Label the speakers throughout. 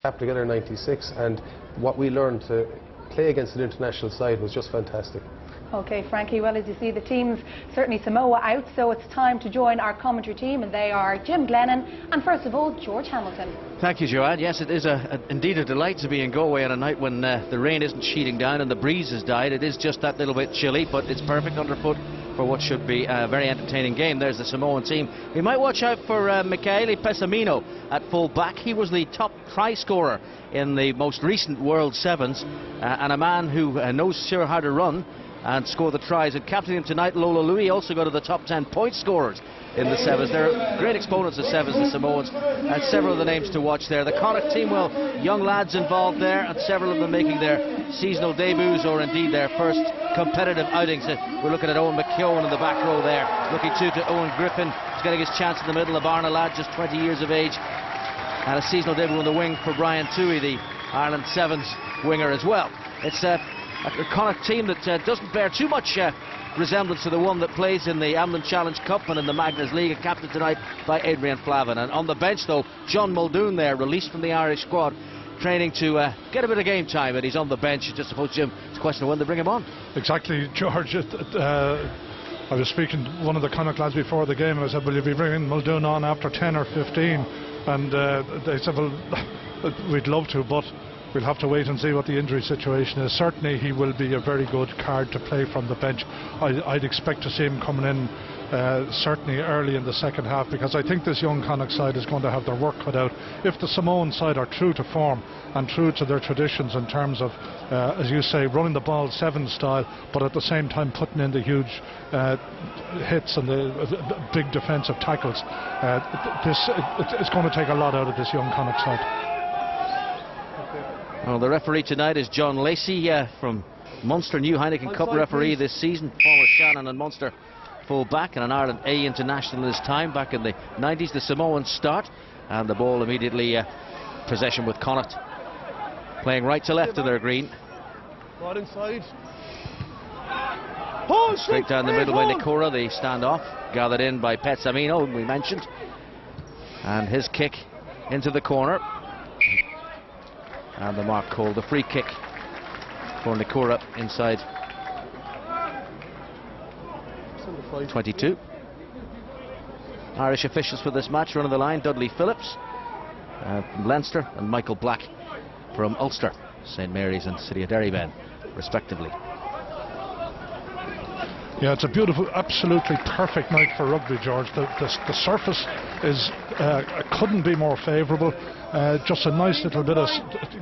Speaker 1: together in '96, and what we learned to play against an international side was just fantastic.
Speaker 2: Okay, Frankie, well, as you see, the team's certainly Samoa out, so it's time to join our commentary team, and they are Jim Glennon and, first of all, George Hamilton.
Speaker 3: Thank you, Joanne. Yes, it is indeed a delight to be in Galway on a night when the rain isn't sheeting down and the breeze has died. It is just that little bit chilly, but it's perfect underfoot for what should be a very entertaining game. There's the Samoan team. We might watch out for Michele Pessamino at full back. He was the top try scorer in the most recent World Sevens, and a man who knows sure how to run and score the tries. And captaining him tonight, Lola Louis, also go to the top 10 point scorers in the Sevens. They're great exponents of Sevens, the Samoans, and several of the names to watch there. The Connacht team, well, young lads involved there, and several of them making their seasonal debuts or indeed their first competitive outings. We're looking at Owen McKeown in the back row there, looking to Owen Griffin. He's getting his chance in the middle. A Barna lad, just 20 years of age, and a seasonal debut on the wing for Brian Toohey, the Ireland Sevens winger as well. It's a Connacht team that doesn't bear too much resemblance to the one that plays in the Amlin Challenge Cup and in the Magners League, and captained tonight by Adrian Flavin. And on the bench, though, John Muldoon there, released from the Irish squad, training to get a bit of game time, and he's on the bench. Just suppose, Jim, it's a question of when they bring him on.
Speaker 4: Exactly, George. I was speaking to one of the Connacht lads before the game, and I said, will you be bringing Muldoon on after 10 or 15? And they said, well, we'd love to, but we'll have to wait and see what the injury situation is. Certainly he will be a very good card to play from the bench. I'd expect to see him coming in certainly early in the second half, because I think this young Connacht side is going to have their work cut out. If the Samoan side are true to form and true to their traditions in terms of, as you say, running the ball seven style, but at the same time putting in the huge hits and the big defensive tackles, it's going to take a lot out of this young Connacht side.
Speaker 3: Well, the referee tonight is John Lacey from Munster, new Heineken Cup referee this season, former Shannon and Munster full back, and an Ireland A international this time back in the 90s. The Samoans start, and the ball immediately possession with Connacht, playing right to left of their green.
Speaker 1: Inside.
Speaker 3: Straight down the middle by Nikora, the standoff, gathered in by Pessamino, we mentioned, and his kick into the corner. And the mark called the free kick for Nikora inside 22. Irish officials for this match running the line: Dudley Phillips from Leinster and Michael Black from Ulster, St Mary's and City of Derryben, respectively.
Speaker 4: Yeah, it's a beautiful, absolutely perfect night for rugby, George. The surface is couldn't be more favourable. Just a nice little bit of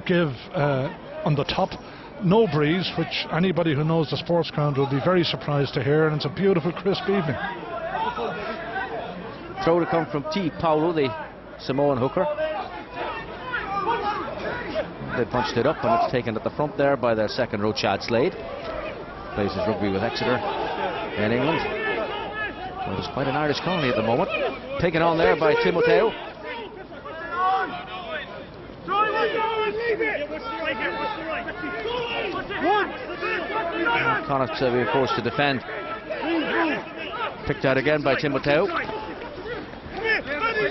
Speaker 4: give on the top. No breeze, which anybody who knows the Sportsground will be very surprised to hear, and it's a beautiful, crisp evening.
Speaker 3: Throw to come from T. Paulo, the Samoan hooker. They punched it up, and it's taken at the front there by their second row, Chad Slade. Plays his rugby with Exeter in England. Well, it's quite an Irish colony at the moment. Taken on there by Timoteo. Connacht being forced to defend. Picked out again by Timoteo.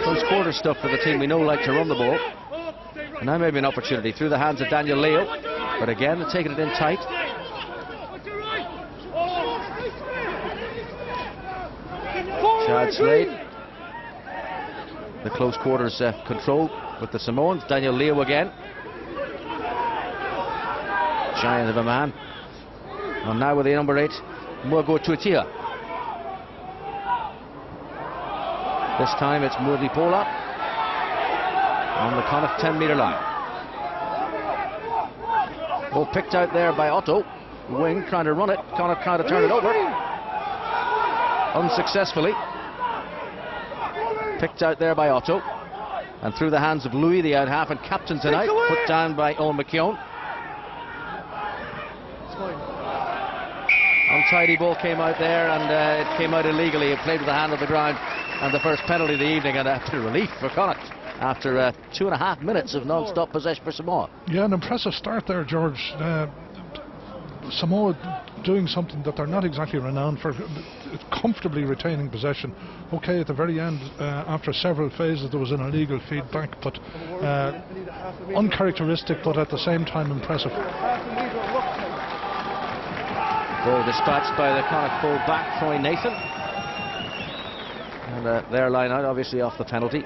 Speaker 3: Close quarter stuff for the team we know like to run the ball. And now maybe an opportunity through the hands of Daniel Leo, but again they're taking it in tight. Chad Slade, the close quarters control with the Samoans. Daniel Leo again, giant of a man. And now with the number 8, Muago Tuitia. This time it's Murli Pola on the Connacht 10-metre line. Ball picked out there by Otto, wing trying to run it. Connacht trying to turn it over, unsuccessfully. Picked out there by Otto, and through the hands of Louis, the out half and captain tonight, put down by Owen McKeown. Untidy ball came out there, and it came out illegally. It played with the hand on the ground, and the first penalty of the evening, and a bit of relief for Connacht after 2.5 minutes of non-stop possession for Samoa.
Speaker 4: Yeah, an impressive start there, George. Samoa doing something that they're not exactly renowned for, comfortably retaining possession. Okay, at the very end, after several phases, there was an illegal feedback, but uncharacteristic, but at the same time impressive.
Speaker 3: Ball dispatched by the Connacht full back, Troy Nathan. And their line out, obviously off the penalty.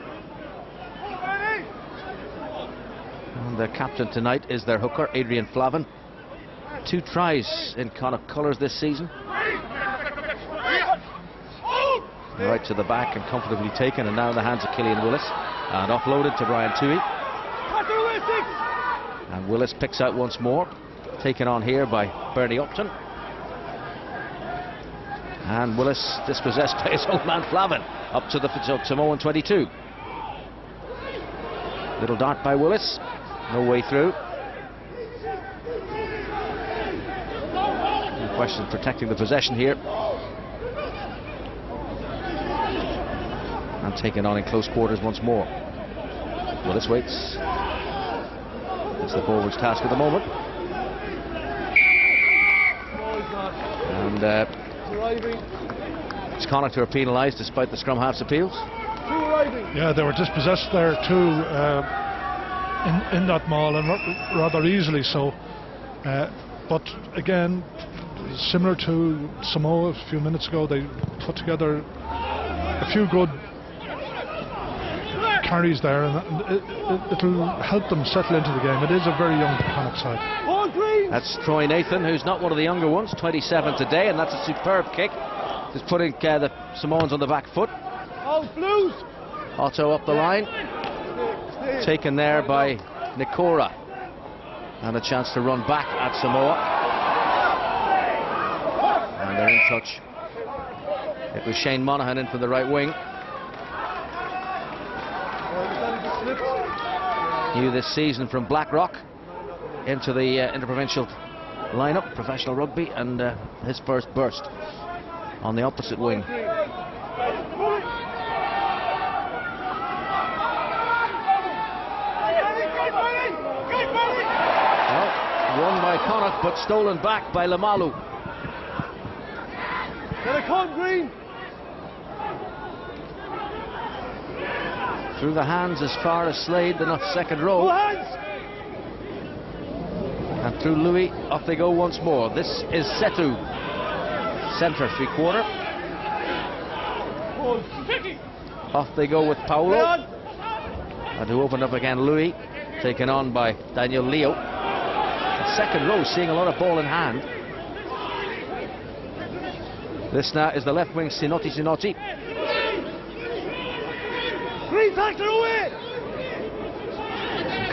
Speaker 3: And the captain tonight is their hooker, Adrian Flavin. 2 tries in Connacht colours this season. Right to the back and comfortably taken, and now in the hands of Killian Willis. And offloaded to Brian Toohey. And Willis picks out once more. Taken on here by Bernie Upton. And Willis dispossessed by his old man Flavin. Up to the Samoan 22. Little dart by Willis. No way through. No question protecting the possession here. And taken on in close quarters once more. Willis waits. That's the forwards' task at the moment. And it's Connacht who are penalised despite the scrum half's appeals.
Speaker 4: Yeah, they were dispossessed there too in that maul, and rather easily so. But again, similar to Samoa a few minutes ago, they put together a few good carries there, and it'll help them settle into the game. It is a very young Connacht side.
Speaker 3: That's Troy Nathan, who's not one of the younger ones, 27 today, and that's a superb kick. Just putting the Samoans on the back foot. Otto up the line. Taken there by Nikora. And a chance to run back at Samoa. And they're in touch. It was Shane Monaghan in from the right wing. New this season from Blackrock into the interprovincial lineup, professional rugby, and his first burst on the opposite wing. Well, won by Connacht, but stolen back by Lamalu. Through the hands as far as Slade, the second row. And through Louis, off they go once more. This is Setu. Centre, 3/4. Off they go with Paolo. And who opened up again, Louis. Taken on by Daniel Leo. The second row seeing a lot of ball in hand. This now is the left wing, Sinotti.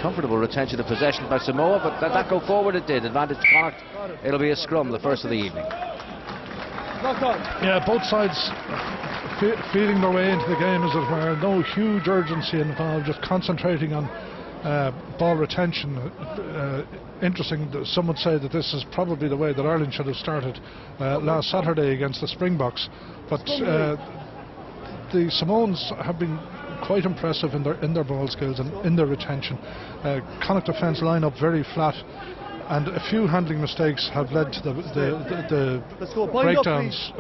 Speaker 3: Comfortable retention of possession by Samoa, but that go forward it did. Advantage to Connacht. It'll be a scrum, the first of the evening.
Speaker 4: Yeah, both sides feeling their way into the game, as it were. No huge urgency involved, just concentrating on ball retention. Interesting, some would say that this is probably the way that Ireland should have started last Saturday against the Springboks, but the Samoans have been quite impressive in their ball skills and in their retention. Connacht defence line up very flat, and a few handling mistakes have led to the breakdowns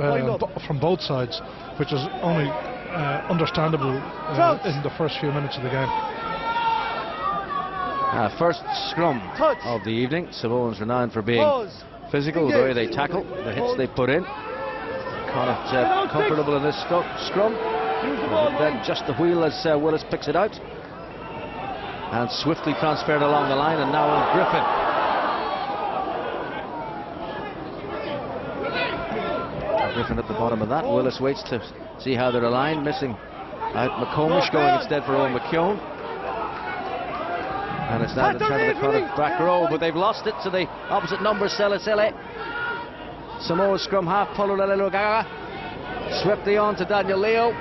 Speaker 4: from both sides, which is only understandable in the first few minutes of the game.
Speaker 3: First scrum of the evening. Samoans renowned for being physical, the way they tackle, the hits they put in. Connacht comfortable in this scrum. Then just the wheel as Willis picks it out. And swiftly transferred along the line, and now on Griffin. Griffin at the bottom of that. Willis waits to see how they're aligned, missing out McComish, going instead for Owen McKeown. And it's now the turn of the Connacht back row, but they've lost it to the opposite number, Selisele. Samoa's scrum half, Paolo Lelugaga. Swiftly on to Daniel Leo.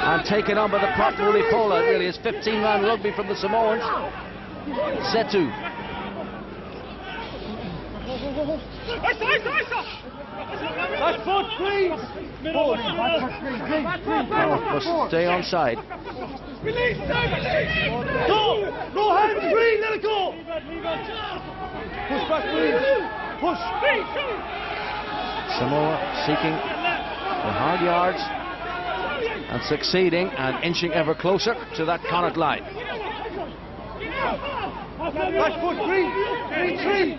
Speaker 3: And taken on by the prop Ruli Pola. It really is 15-man rugby from the Samoans. Setu. Must stay on side.
Speaker 5: No hands, green, let it go. Push back, please.
Speaker 3: Samoa seeking the hard yards and succeeding and inching ever closer to that Connacht line.
Speaker 5: Back foot, green, three.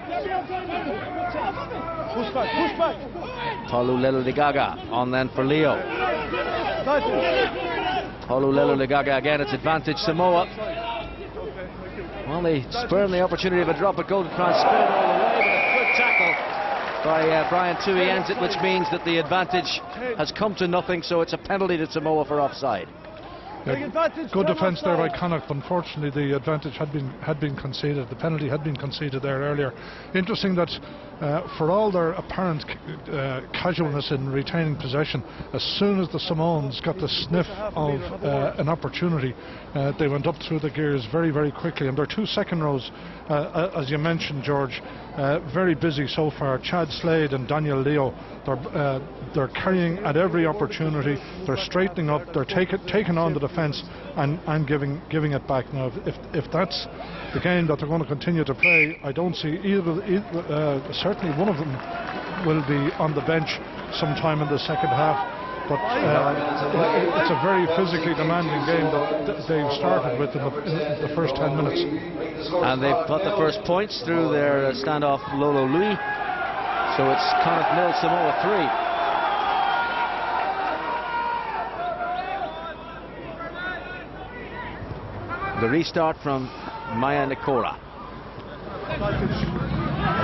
Speaker 5: Push back.
Speaker 3: Paulu Ligaga on then for Leo. Paulu Ligaga again, it's advantage Samoa. Well, they spurned the opportunity of a drop, but Golden Crown spin it all the way, but a good tackle by Brian Tui ends it, which means that the advantage has come to nothing, so it's a penalty to Samoa for offside.
Speaker 4: Good defence there by Connacht. Unfortunately, the advantage had been conceded. The penalty had been conceded there earlier. Interesting that for all their apparent casualness in retaining possession, as soon as the Samoans got the sniff of an opportunity, they went up through the gears very, very quickly. And their two second rows, as you mentioned, George, very busy so far. Chad Slade and Daniel Leo, they're carrying at every opportunity. They're straightening up. They're taking on the defence and giving it back. Now, if that's the game that they're going to continue to play, I don't see certainly one of them will be on the bench sometime in the second half. But it's a very physically demanding game that they've started with in the first 10 minutes.
Speaker 3: And they've got the first points through their standoff Lolo Louis. So it's Connacht 0, Samoa 3. The restart from Maya Nikora.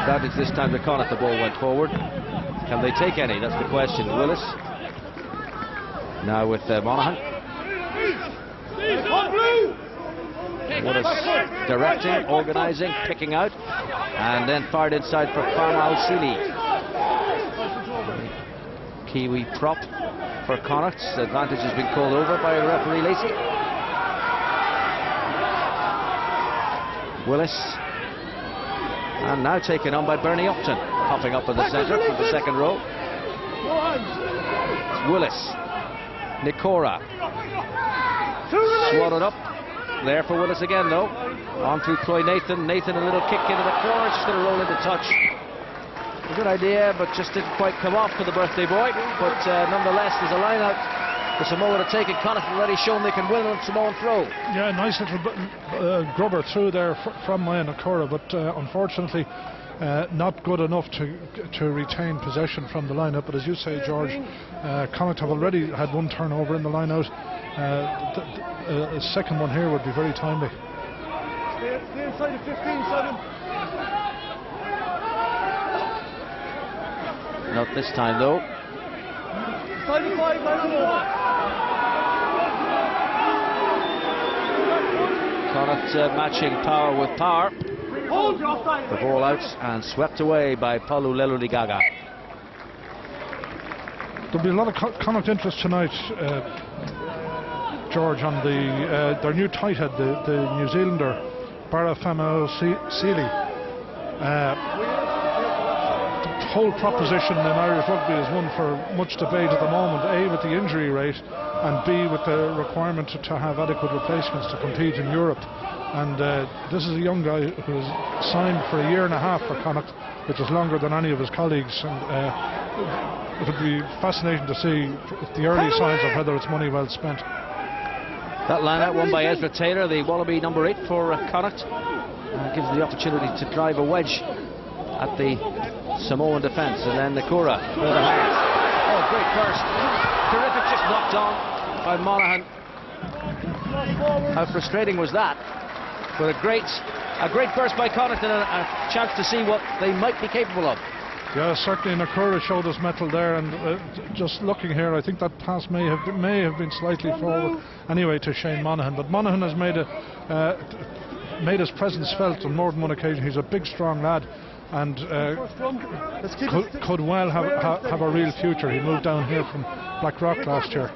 Speaker 3: Advantage this time to Connacht. The ball went forward. Can they take any? That's the question. Willis now with Monaghan. Willis directing, organising, picking out, and then fired inside for Farmal Sealy. Kiwi prop for Connacht. The advantage has been called over by referee Lacey. Willis, and now taken on by Bernie Upton, popping up in the centre from the second row. It's Willis, Nikora, swallowed up there for Willis again though. On through Troy Nathan. Nathan, a little kick into the corner, just going to roll into touch. A good idea, but just didn't quite come off for the birthday boy. But nonetheless, there's a line out for Samoa to take it. Connacht have already shown they can win on Samoan throw. Yeah,
Speaker 4: nice little grubber through there from Maya Nakora, but unfortunately not good enough to retain possession from the line-out. But as you say, George, Connacht have already had one turnover in the line-out. A second one here would be very timely.
Speaker 5: Stay inside the 15, Simon.
Speaker 3: Not this time though.
Speaker 5: Inside the 5,
Speaker 3: Connacht matching power with power. The ball out and swept away by Paulu Ligaga.
Speaker 4: There'll be a lot of Connacht interest tonight, George, on their new tight head, the New Zealander Farmal Sealy. The whole proposition in Irish rugby is one for much debate at the moment, A, with the injury rate, and B, with the requirement to have adequate replacements to compete in Europe. And this is a young guy who's signed for a year and a half for Connacht, which is longer than any of his colleagues. And it would be fascinating to see the early signs of whether it's money well spent.
Speaker 3: That line-out won by Ezra Taylor, the Wallaby number 8 for Connacht. Gives the opportunity to drive a wedge at the Samoan defence. And then Nikora for the hands. Oh, great burst. Terrific, just knocked on by Monaghan. How frustrating was that? But a great burst by Connacht and a chance to see what they might be capable of.
Speaker 4: Yeah, certainly Nakura showed his mettle there, and just looking here, I think that pass may have been slightly forward anyway to Shane Monaghan. But Monaghan has made his presence felt on more than one occasion. He's a big, strong lad, and could well have a real future. He moved down here from Blackrock last year.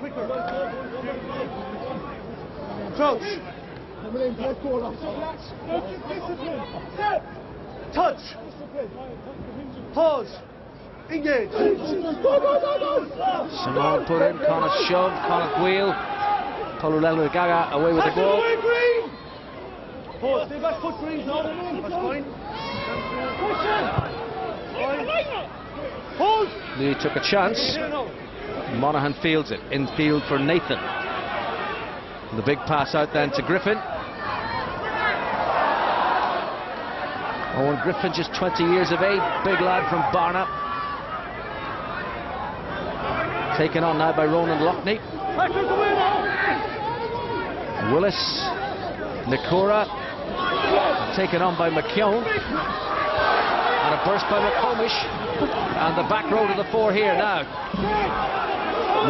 Speaker 5: Touch. Pause. Engage.
Speaker 3: Samoa put in, Connacht shove, Connacht wheel. Paulu Ligaga away with the ball.
Speaker 5: Pause. Stay back, foot green. That's fine. Hold.
Speaker 3: He took a chance. Monaghan fields it. Infield for Nathan. The big pass out then to Griffin. Owen Griffin, just 20 years of age. Big lad from Barna. Taken on now by Ronan Loughney. Willis. Nikora. Taken on by McKeown. And a burst by McComish. And the back row to the fore here now.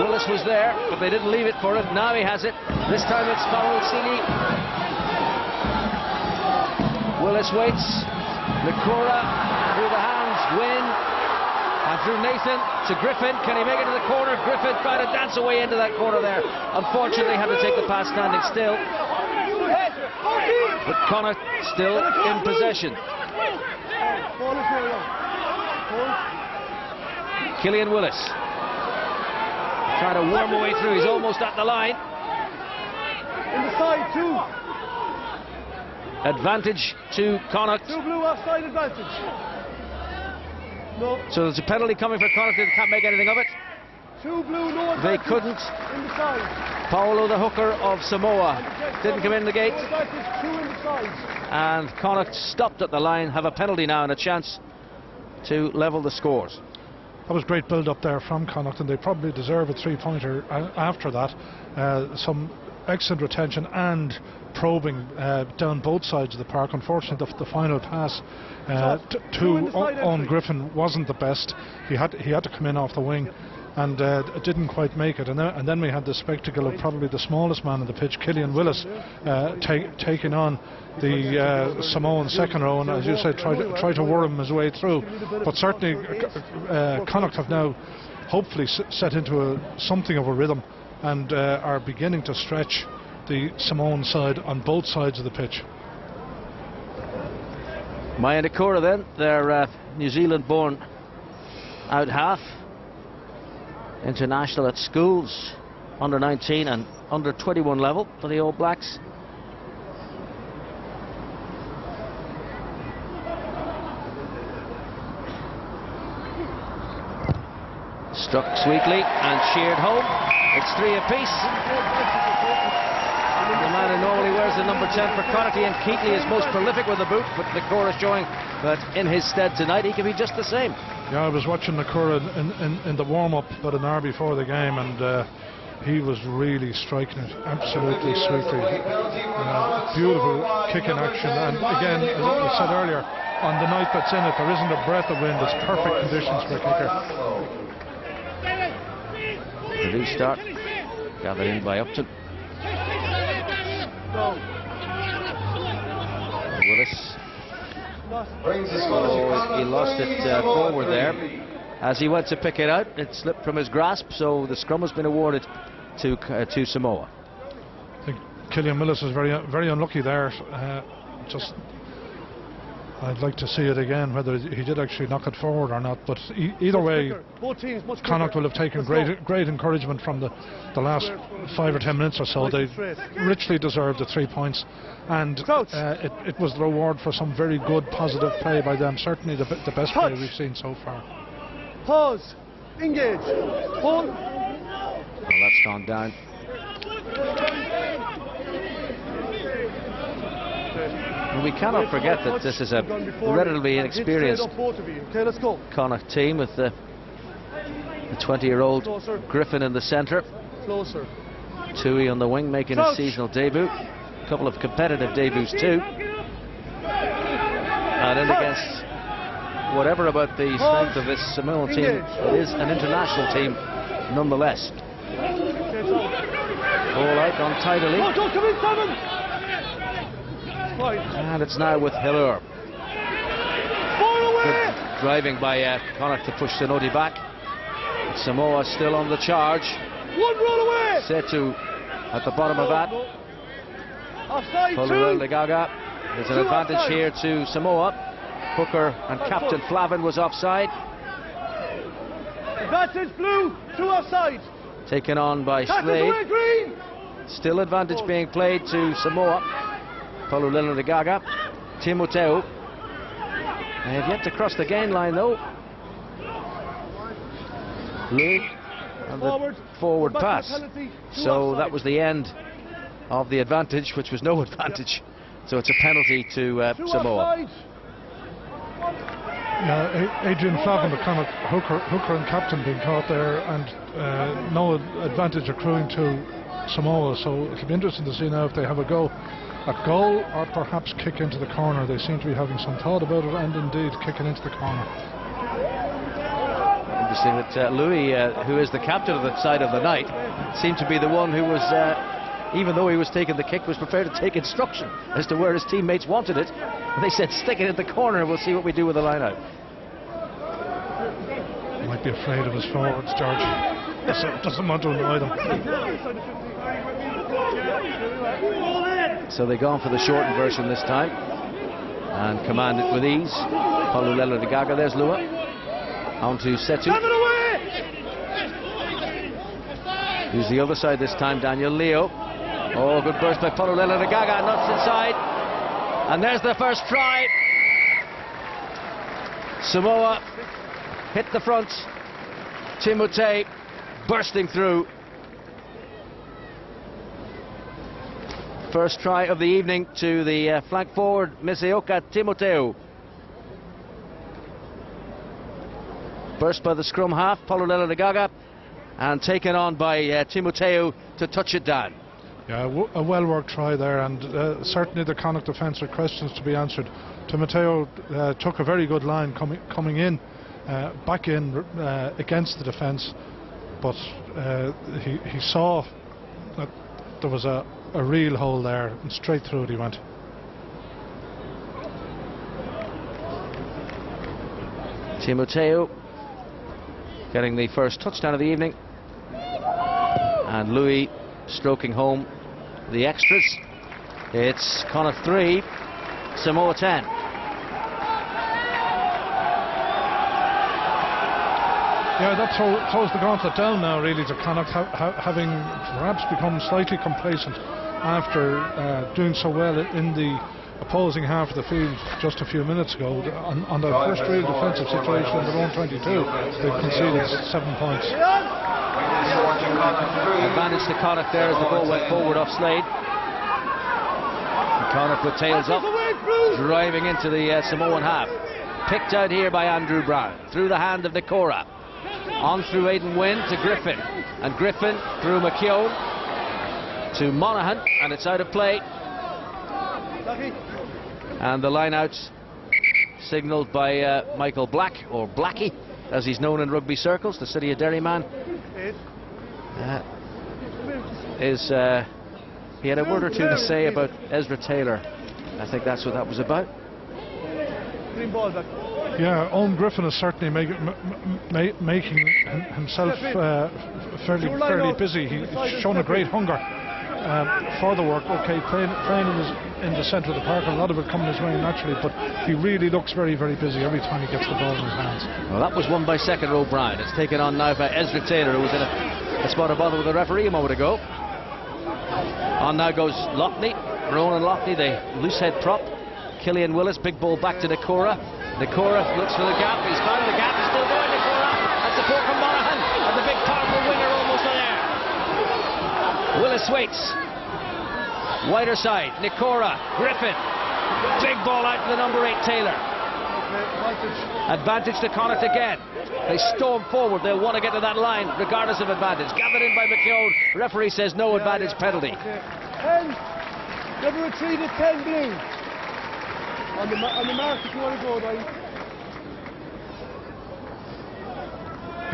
Speaker 3: Willis was there, but they didn't leave it for it. Now he has it. This time it's Farrell Seeley. Willis waits. Nikora through the hands. Wynn. And through Nathan to Griffin. Can he make it to the corner? Griffin trying to dance away into that corner there. Unfortunately had to take the pass standing still. But Connacht still in possession. Killian Willis trying to worm away through. He's almost at the line.
Speaker 5: In the side, two.
Speaker 3: Advantage to Connacht.
Speaker 5: Two blue offside advantage. No.
Speaker 3: So there's a penalty coming for Connacht. They can't make anything of it.
Speaker 5: Two blue, no advantage.
Speaker 3: They couldn't.
Speaker 5: In the side.
Speaker 3: Paolo, the hooker of Samoa, didn't come in the gate.
Speaker 5: No advantage, two in the side.
Speaker 3: And Connacht stopped at the line, have a penalty now and a chance to level the scores.
Speaker 4: That was great build-up there from Connacht, and they probably deserve a three-pointer after that. Some excellent retention and probing down both sides of the park. Unfortunately, the final pass to Owen Griffin wasn't the best. He had to come in off the wing, and didn't quite make it. And then we had the spectacle of probably the smallest man on the pitch, Killian Willis, taking on the Samoan second row, and as you said, try to worm his way through. But certainly Connacht have now hopefully set into something of a rhythm, and are beginning to stretch the Samoan side on both sides of the pitch.
Speaker 3: Maya Nikora then, their New Zealand born out half, international at schools, under 19 and under 21 level for the All Blacks. Struck sweetly and sheared home. It's three apiece. The man who normally wears the number 10 for Connacht, Ian Keatley, is most prolific with the boot, but Nikora showing that in his stead tonight he can be just the same.
Speaker 4: Yeah, I was watching Nikora in the warm-up about an hour before the game, and he was really striking it absolutely sweetly. Beautiful kick in action, and again, as I said earlier, on the night that's in it, there isn't a breath of wind. It's perfect conditions for a kicker.
Speaker 3: The restart gathered in by Upton. Willis. Oh, he lost it forward there. As he went to pick it out, it slipped from his grasp, so the scrum has been awarded to Samoa.
Speaker 4: I think Killian Willis is very unlucky there. I'd like to see it again, whether he did actually knock it forward or not. But either way, Connacht will have taken great encouragement from the last 5 or 10 minutes or so. They richly deserved the 3 points, and it was the reward for some very good positive play by them. Certainly the best play we've seen so far.
Speaker 5: Pause. Engage. Hold.
Speaker 3: Well, that's gone down. And we cannot forget that this is a relatively inexperienced Connacht team with the 20-year-old Griffin in the centre. Tui on the wing making his seasonal debut. A couple of competitive debuts too. And in against whatever about the strength of this Samoan team, it is an international team nonetheless. All out on tidily. And it's now with Hiller. Good driving by Connacht to push Sinodi back. Samoa still on the charge. Setu at the bottom of that. Pullerel Legaga. There's an advantage here to Samoa. Hooker and Captain Flavin was offside.
Speaker 5: Advantage blue, 2 offside.
Speaker 3: Taken on by Slade. Still advantage being played to Samoa. Pullerel Legaga. Timoteo. They have yet to cross the gain line though. Louis, and the forward pass. So that was the end of the advantage, which was no advantage. So it's a penalty to Samoa.
Speaker 4: Adrian Flavin, the Connacht hooker and captain, being caught there, and no advantage accruing to Samoa. So it'll be interesting to see now if they have a go at goal or perhaps kick into the corner. They seem to be having some thought about it, and indeed kicking into the corner.
Speaker 3: Interesting that Louis, who is the captain of that side of the night, seemed to be the one who was, even though he was taking the kick, was prepared to take instruction as to where his teammates wanted it. And they said, stick it in the corner, we'll see what we do with the line out.
Speaker 4: Might be afraid of his forwards, George. Doesn't want to annoy them.
Speaker 3: So they've gone for the shortened version this time and command it with ease. Palulela de Gaga, there's Lua. On to Setu. Who's the other side this time, Daniel Leo. Oh, good burst by Palulela de Gaga, nuts inside. And there's the first try. Samoa hit the front. Timotei bursting through. First try of the evening to the flank forward, Miseoka Timoteu. Burst by the scrum half, Palulela de Gaga, and taken on by Timoteu to touch it down.
Speaker 4: Yeah, a well-worked try there, and certainly the Connacht defence had questions to be answered. Timoteu took a very good line coming in, back in against the defence, but he saw that there was a real hole there, and straight through it he went.
Speaker 3: Timoteu getting the first touchdown of the evening, and Louis stroking home the extras. It's Connacht 3, Samoa 10.
Speaker 4: Yeah, that throws the gauntlet down now, really, to Connacht, having perhaps become slightly complacent after doing so well in the opposing half of the field just a few minutes ago. On their first real defensive situation in their own 22, they've conceded 7 points.
Speaker 3: Advantage to Connacht there as the ball went forward off Slade. And Connacht with tails up, driving into the Samoan half. Picked out here by Andrew Brown, through the hand of Nikora. On through Aidan Wynne to Griffin, and Griffin through McKeown to Monaghan, and it's out of play. And the line out, signalled by Michael Black, or Blackie as he's known in rugby circles, the City of Derry man, he had a word or two to say about Ezra Taylor. I think that's what that was about.
Speaker 5: Green ball back.
Speaker 4: Yeah, Owen Griffin is certainly making himself fairly busy. He's shown a great hunger for the work. Okay, playing in the centre of the park, a lot of it coming his way naturally, but he really looks very, very busy every time he gets the ball in his hands.
Speaker 3: Well, that was won by second row Brown. It's taken on now by Ezra Taylor, who was in a spot of bother with the referee a moment ago. On now goes Loughney, Ronan Loughney, the loose head prop. Killian Willis, big ball back to Nikora. Nikora looks for the gap, he's found the gap, he's still going, Nikora, and support from Monaghan, and the big powerful winger almost there. Willis waits, wider side, Nikora, Griffin, big ball out to the number 8 Taylor. Advantage to Connacht again. They storm forward, they'll want to get to that line regardless of advantage. Gathered in by McKeown, referee says no advantage penalty.
Speaker 5: 10, never retreat at 10 blue. On the mark if you want to go, right?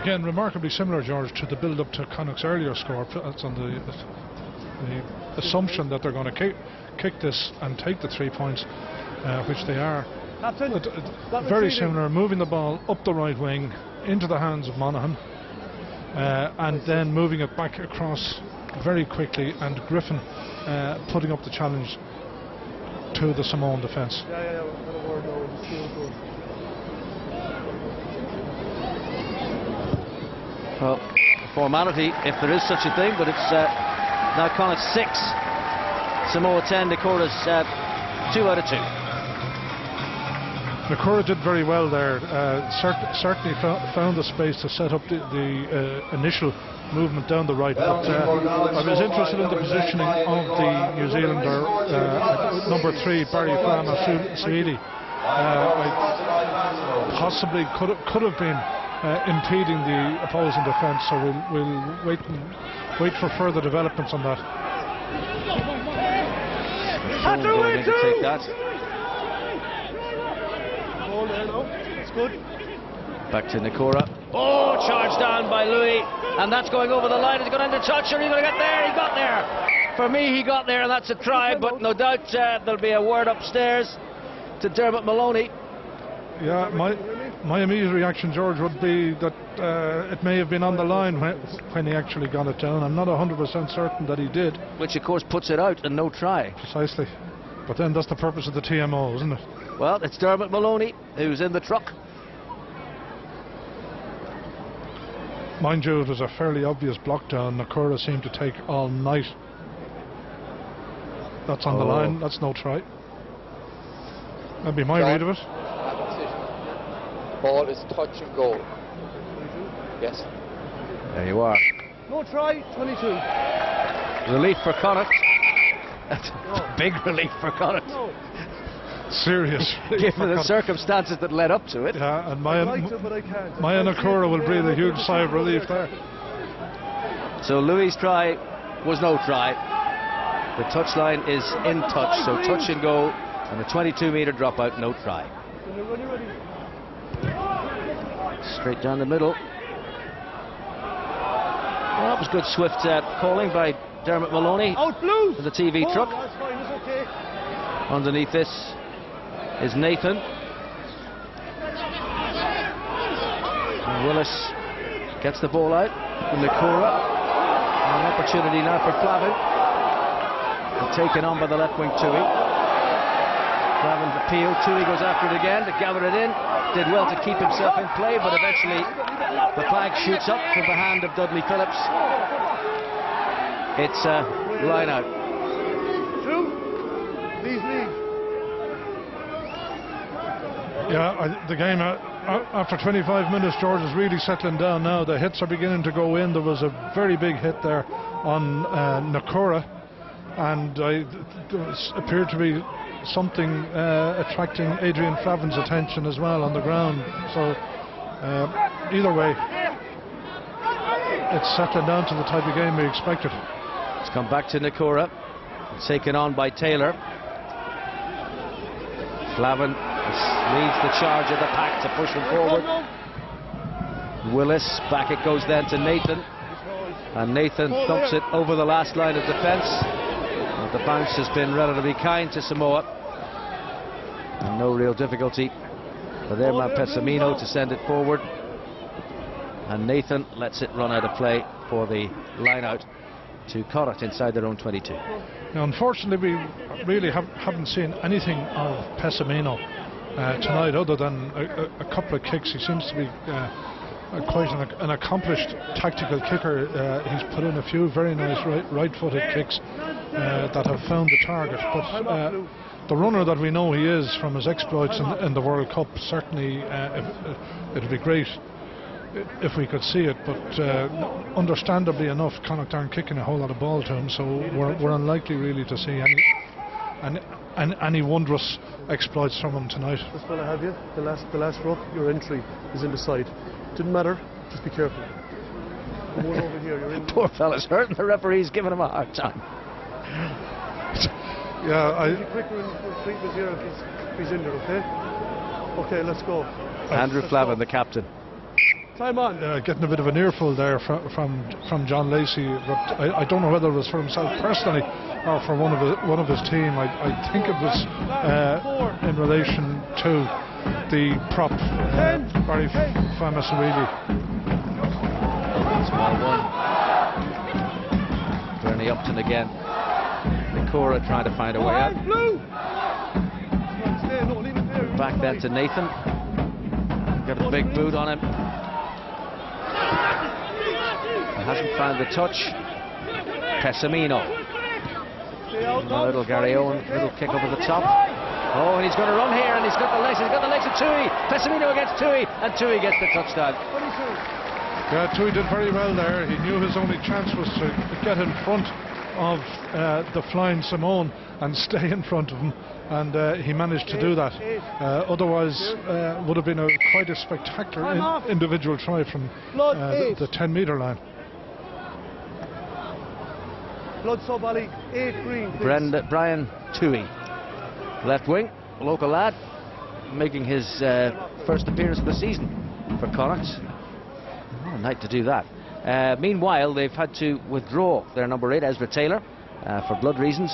Speaker 4: Again, remarkably similar, George, to the build-up to Connacht's earlier score. That's on the assumption that they're going to kick this and take the 3 points, which they are.
Speaker 5: Captain,
Speaker 4: very similar, moving the ball up the right wing into the hands of Monaghan, and then moving it back across very quickly, and Griffin putting up the challenge to the Samoan defence.
Speaker 3: Well, formality, if there is such a thing, but it's now Connacht 6, Samoa 10, Nikora's 2 out of 2.
Speaker 4: Nakura did very well there. Certainly found the space to set up the initial movement down the right. But I was interested in the positioning of the New Zealander, number 3, Barry Flanna-Suidi. Possibly could have been impeding the opposing defence. So we'll wait for further developments on that.
Speaker 3: Going in to take that.
Speaker 5: It's good.
Speaker 3: Back to Nakura. Oh, charged down by Louis, and that's going over the line. He's going into touch, or he's going to get there. He got there. For me, he got there, and that's a try. But no doubt there'll be a word upstairs to Dermot Maloney.
Speaker 4: Yeah, my immediate reaction, George, would be that it may have been on the line when he actually got it down. I'm not 100% certain that he did.
Speaker 3: Which, of course, puts it out and no try.
Speaker 4: Precisely. But then that's the purpose of the TMO, isn't it?
Speaker 3: Well, it's Dermot Maloney who's in the truck.
Speaker 4: Mind you, it was a fairly obvious block down. Nakura seemed to take all night. That's on the line. That's no try. That'd be my read of it.
Speaker 6: Ball is touch and goal. Yes.
Speaker 3: There you are.
Speaker 5: No try, 22.
Speaker 3: Relief for Connacht. Big relief for Connacht.
Speaker 5: No.
Speaker 4: Serious.
Speaker 3: Given the circumstances that led up to it.
Speaker 4: Yeah, and
Speaker 5: I like it, but I can't.
Speaker 4: Maya Nakura will breathe a huge sigh of relief there.
Speaker 3: So Louis' try was no try. The touchline is in touch, so touch and go, and a 22-metre dropout, no try. Straight down the middle. Well, that was good swift calling by Dermot Maloney.
Speaker 5: Out blue.
Speaker 3: The TV truck.
Speaker 5: That's fine, it's okay.
Speaker 3: Underneath this is Nathan. And Willis gets the ball out. Nakura. An opportunity now for Flavin. And taken on by the left wing Tui. Flavin's appeal. Tui goes after it again to gather it in. Did well to keep himself in play, but eventually the flag shoots up from the hand of Dudley Phillips. It's a line out.
Speaker 5: Please leave.
Speaker 4: Yeah, the game after 25 minutes, George, is really settling down now. The hits are beginning to go in. There was a very big hit there on Nakura, and there appeared to be something attracting Adrian Flavin's attention as well on the ground. So either way, it's settling down to the type of game we expected.
Speaker 3: It's come back to Nakura. It's taken on by Taylor. Flavin leads the charge of the pack to push him forward. Willis, back it goes then to Nathan. And Nathan thumps it over the last line of defence. The bounce has been relatively kind to Samoa. And no real difficulty for their man Pessamino to send it forward. And Nathan lets it run out of play for the line out to Connacht inside their own 22.
Speaker 4: Now, unfortunately, we really haven't seen anything of Pessamino tonight, other than a couple of kicks. He seems to be quite an accomplished tactical kicker. He's put in a few very nice right-footed kicks that have found the target. But the runner that we know he is from his exploits in the World Cup, certainly it'd be great if we could see it, but understandably enough, Connacht aren't kicking a whole lot of ball to him, so we're unlikely really to see any wondrous exploits from him tonight.
Speaker 5: This fella have you? The last ruck, your entry is in the side. Didn't matter, just be careful. The one over here, you're in.
Speaker 3: Poor fella's hurt and the referee's giving him a hard time.
Speaker 5: Yeah, be quicker in treatment here if he's in there, okay? Okay, let's go.
Speaker 4: Andrew
Speaker 3: Flavin, the captain.
Speaker 5: Time on.
Speaker 4: Getting a bit of an earful there from John Lacey, but I don't know whether it was for himself personally or for one of his team. I think it was in relation to the prop, Barry Flanna-Suidi.
Speaker 3: Small one. Bernie Upton again. Nakura trying to find a way out. Back then to Nathan. Got a big boot on him. Hasn't found the touch. Pessamino. A little Gary Owen, little kick over the top. Oh, and he's going to run here, and he's got the legs of Tui. Pessimino against Tui, and Tui gets the touchdown.
Speaker 4: Yeah, Tui did very well there. He knew his only chance was to get in front of the flying Samoan and stay in front of him, and he managed to do that. Otherwise, would have been quite a spectacular individual try from the 10-metre line.
Speaker 5: Blood sub Ali, 8 green.
Speaker 3: Brian Tui, left wing, a local lad, making his first appearance of the season for Connacht. Oh, nice to do that. Meanwhile, they've had to withdraw their number 8, Ezra Taylor, for blood reasons.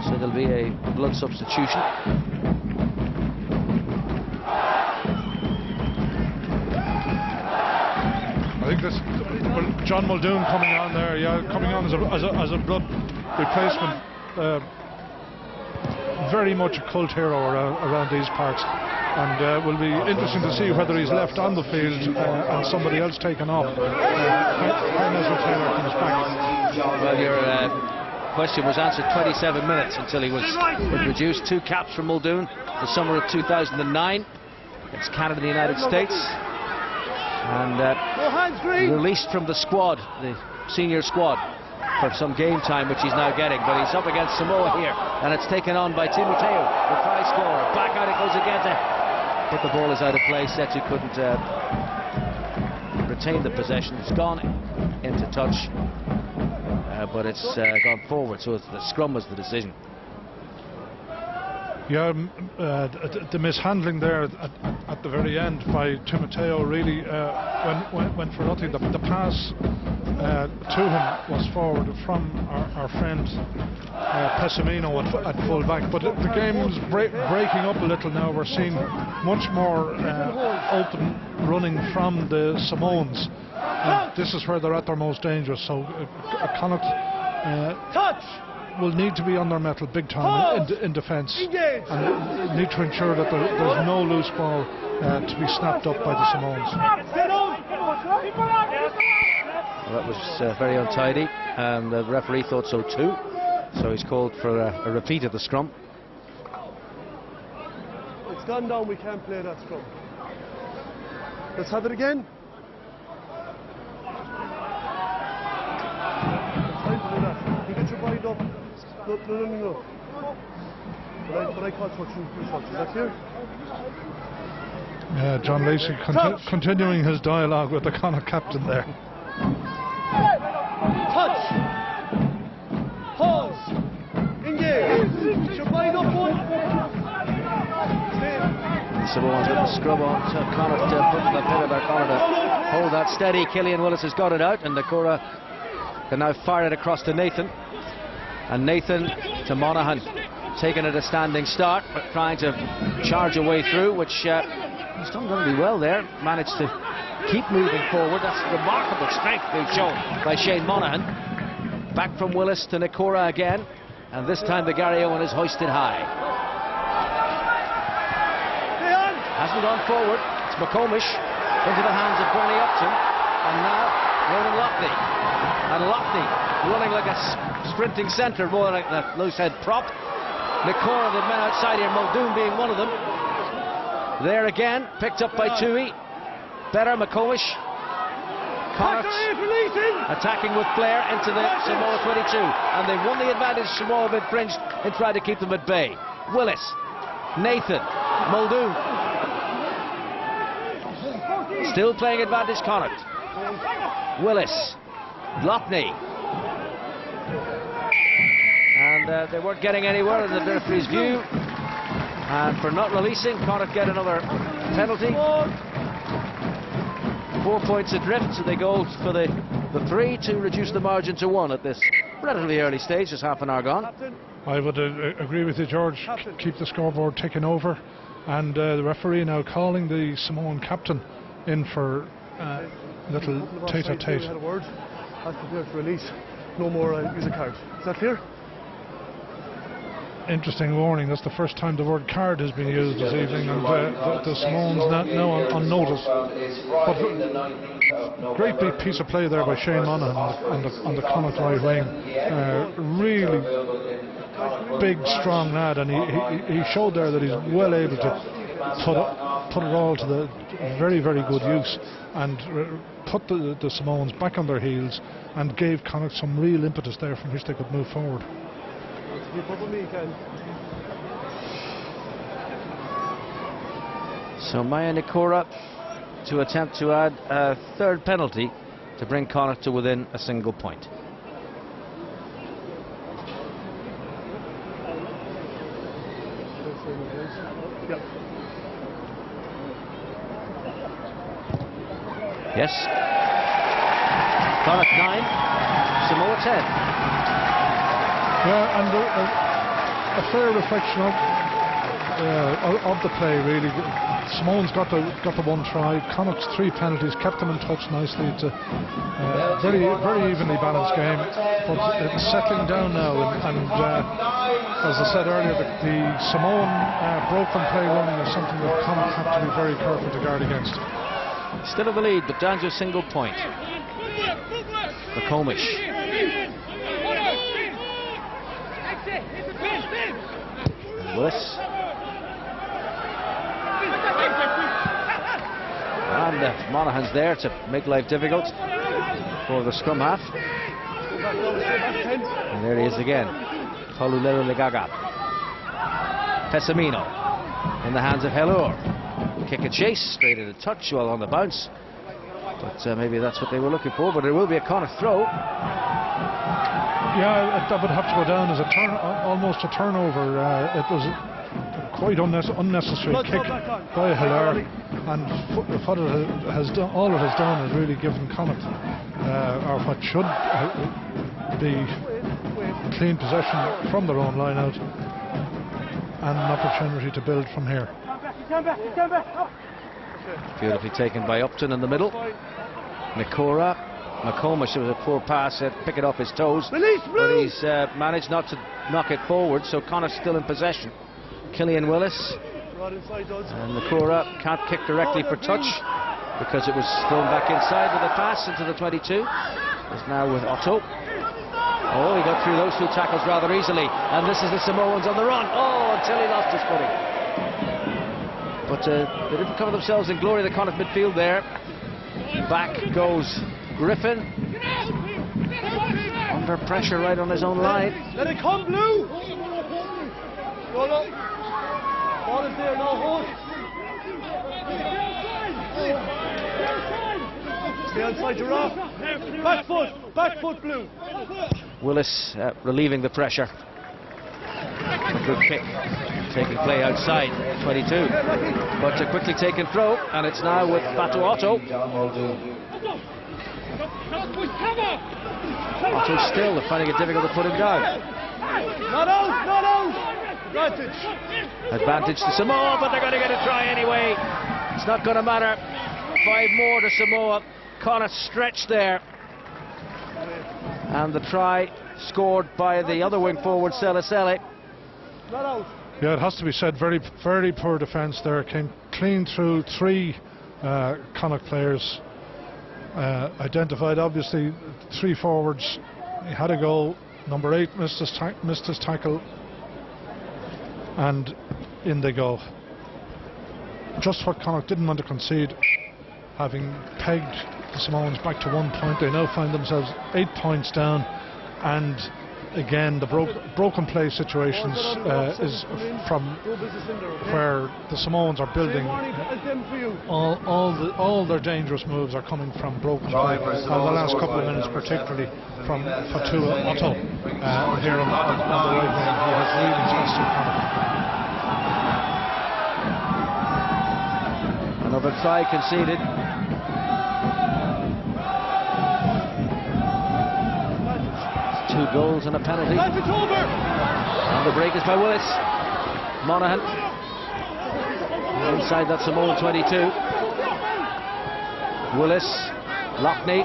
Speaker 3: So there'll be a blood substitution.
Speaker 4: I think this, John Muldoon coming on there, coming on as a blood replacement. Very much a cult hero around these parts, and will be interesting to see whether he's left on the field and somebody else taken off when Ezra Taylor comes back.
Speaker 3: Well, your question was answered 27 minutes until he was reduced. 2 caps for Muldoon the summer of 2009 against Canada and the United States, and released from the squad, the senior squad, for some game time, which he's now getting. But he's up against Samoa here, and it's taken on by Timoteo, the try scorer. Back out it goes again, but the ball is out of play. Setu couldn't retain the possession. It's gone into touch, but it's gone forward, so the scrum was the decision.
Speaker 4: Yeah, the mishandling there at the very end by Timoteo really went for nothing. The pass to him was forward from our friend Pessimino at full back, but the game is breaking up a little now. We're seeing much more open running from the Samoans, and this is where they're at their most dangerous. So Connacht will need to be on their mettle big time in defence, and need to ensure that there's no loose ball to be snapped up by the Samoans.
Speaker 3: Well, that was very untidy, and the referee thought so too, so he's called for a repeat of the scrum.
Speaker 5: It's gone down, we can't play that scrum. Let's have it again. Time to do that. You get your body up. No. But I can't touch you. Is that clear?
Speaker 4: Yeah, John Lacey continuing his dialogue with the Connacht captain there.
Speaker 5: Touch. Pause. Engage. Get your body up, one.
Speaker 3: The Samoans with the scrub on, so Connacht put the pin about Connacht to hold that steady. Killian Willis has got it out, and Nakora can now fire it across to Nathan. And Nathan to Monaghan, taking it a standing start, but trying to charge a way through, which he's done really well there. Managed to keep moving forward. That's remarkable strength being shown by Shane Monaghan. Back from Willis to Nakora again, and this time the Gary Owen is hoisted high. Hasn't gone forward. It's McComish into the hands of Bernie Upton, and now Ronan Loughney. And Loughney running like a sprinting centre, more like a loose head prop. Nakora, the men outside here, Muldoon being one of them. There again, picked up by Tui. Better, McComish. Connacht attacking with flair into the Samoa 22. And they've won the advantage. Samoa have infringed and tried to keep them at bay. Willis, Nathan, Muldoon. Still playing advantage, Connacht. Willis, Loughney. And they weren't getting anywhere in the referee's view. And for not releasing, Connacht get another penalty. 4 points adrift, so they go for the 3 to reduce the margin to 1 at this relatively early stage. Just half an hour gone.
Speaker 4: I would agree with you, George. Keep the scoreboard ticking over. And the referee now calling the Samoan captain in for little tete-a-tete.
Speaker 5: Had a word. As prepared to release. No more use a card. Is that clear?
Speaker 4: Interesting warning. That's the first time the word card has been used this evening, and the Samoans now on notice. But great big piece of play there by Shane Monaghan on the Connacht right wing. Really big, strong lad, and he showed there that he's well able to put it all to the very, very good use, and put the Samoans back on their heels, and gave Connacht some real impetus there from which they could move forward.
Speaker 3: So Maya Nikora to attempt to add a third penalty to bring Connacht to within a single point. Yes. Connacht 9, Samoa 10.
Speaker 4: Yeah, and a fair reflection of the play, really. Samoans got the one try. Connacht's 3 penalties kept them in touch nicely. It's a very, very evenly balanced game, but it's settling down now. And as I said earlier, the Samoan broken play running is something that Connacht have to be very careful to guard against.
Speaker 3: Still in the lead, but down to a single point. McComish. And Willis. And Monaghan's there to make life difficult for the scrum half. And there he is again. Paululero Legaga. Pessamino in the hands of Helor. Kick and chase, straight at a touch while on the bounce. But maybe that's what they were looking for, but it will be a Connacht throw.
Speaker 4: Yeah, that would have to go down as almost a turnover. It was quite unnecessary kick by Hilar, and what it has done, all it has done is really given Connacht, or what should be clean possession from their own line out, and an opportunity to build from here.
Speaker 3: Beautifully taken by Upton in the middle. Nikora. McComish, it was a poor pass, pick it off his toes, but he's managed not to knock it forward, so Connacht still in possession. Killian Willis, and Nikora can't kick directly for touch because it was thrown back inside with a pass into the 22. It's now with Otto. Oh, he got through those 2 tackles rather easily, and this is the Samoans on the run. Oh, until he lost his footing. But they didn't cover themselves in glory, the Connacht midfield there. Back goes Griffin. Under pressure right on his own line.
Speaker 5: Let it come, Blue! Go look. Ball is there, no hold. Stay outside your off. Back foot, Blue.
Speaker 3: Willis relieving the pressure. A good kick. Taking play outside 22, but a quickly taken throw, and it's now with Fatu Otto. Otto still finding it difficult to put him down.
Speaker 5: Not out.
Speaker 3: Advantage to Samoa, but they're going to get a try anyway. It's not going to matter. 5 more to Samoa. Connacht stretched there, and the try scored by the other wing forward, Selasele.
Speaker 5: Not out.
Speaker 4: Yeah, it has to be said, very, very poor defence there. Came clean through 3 Connacht players. Identified, obviously, 3 forwards. He had a goal. Number 8 missed his tackle, and in they go. Just what Connacht didn't want to concede, having pegged the Samoans back to 1 point. They now find themselves 8 points down, and again the broken play situations is from where the Samoans are building. All their dangerous moves are coming from broken play, and the last couple of minutes particularly from Fatu Otto here on the right wing. He has really tested Connacht.
Speaker 3: Another try conceded. Two goals and a penalty. And the break is by Willis. Monaghan inside that Samoan 22. Willis, Loughney.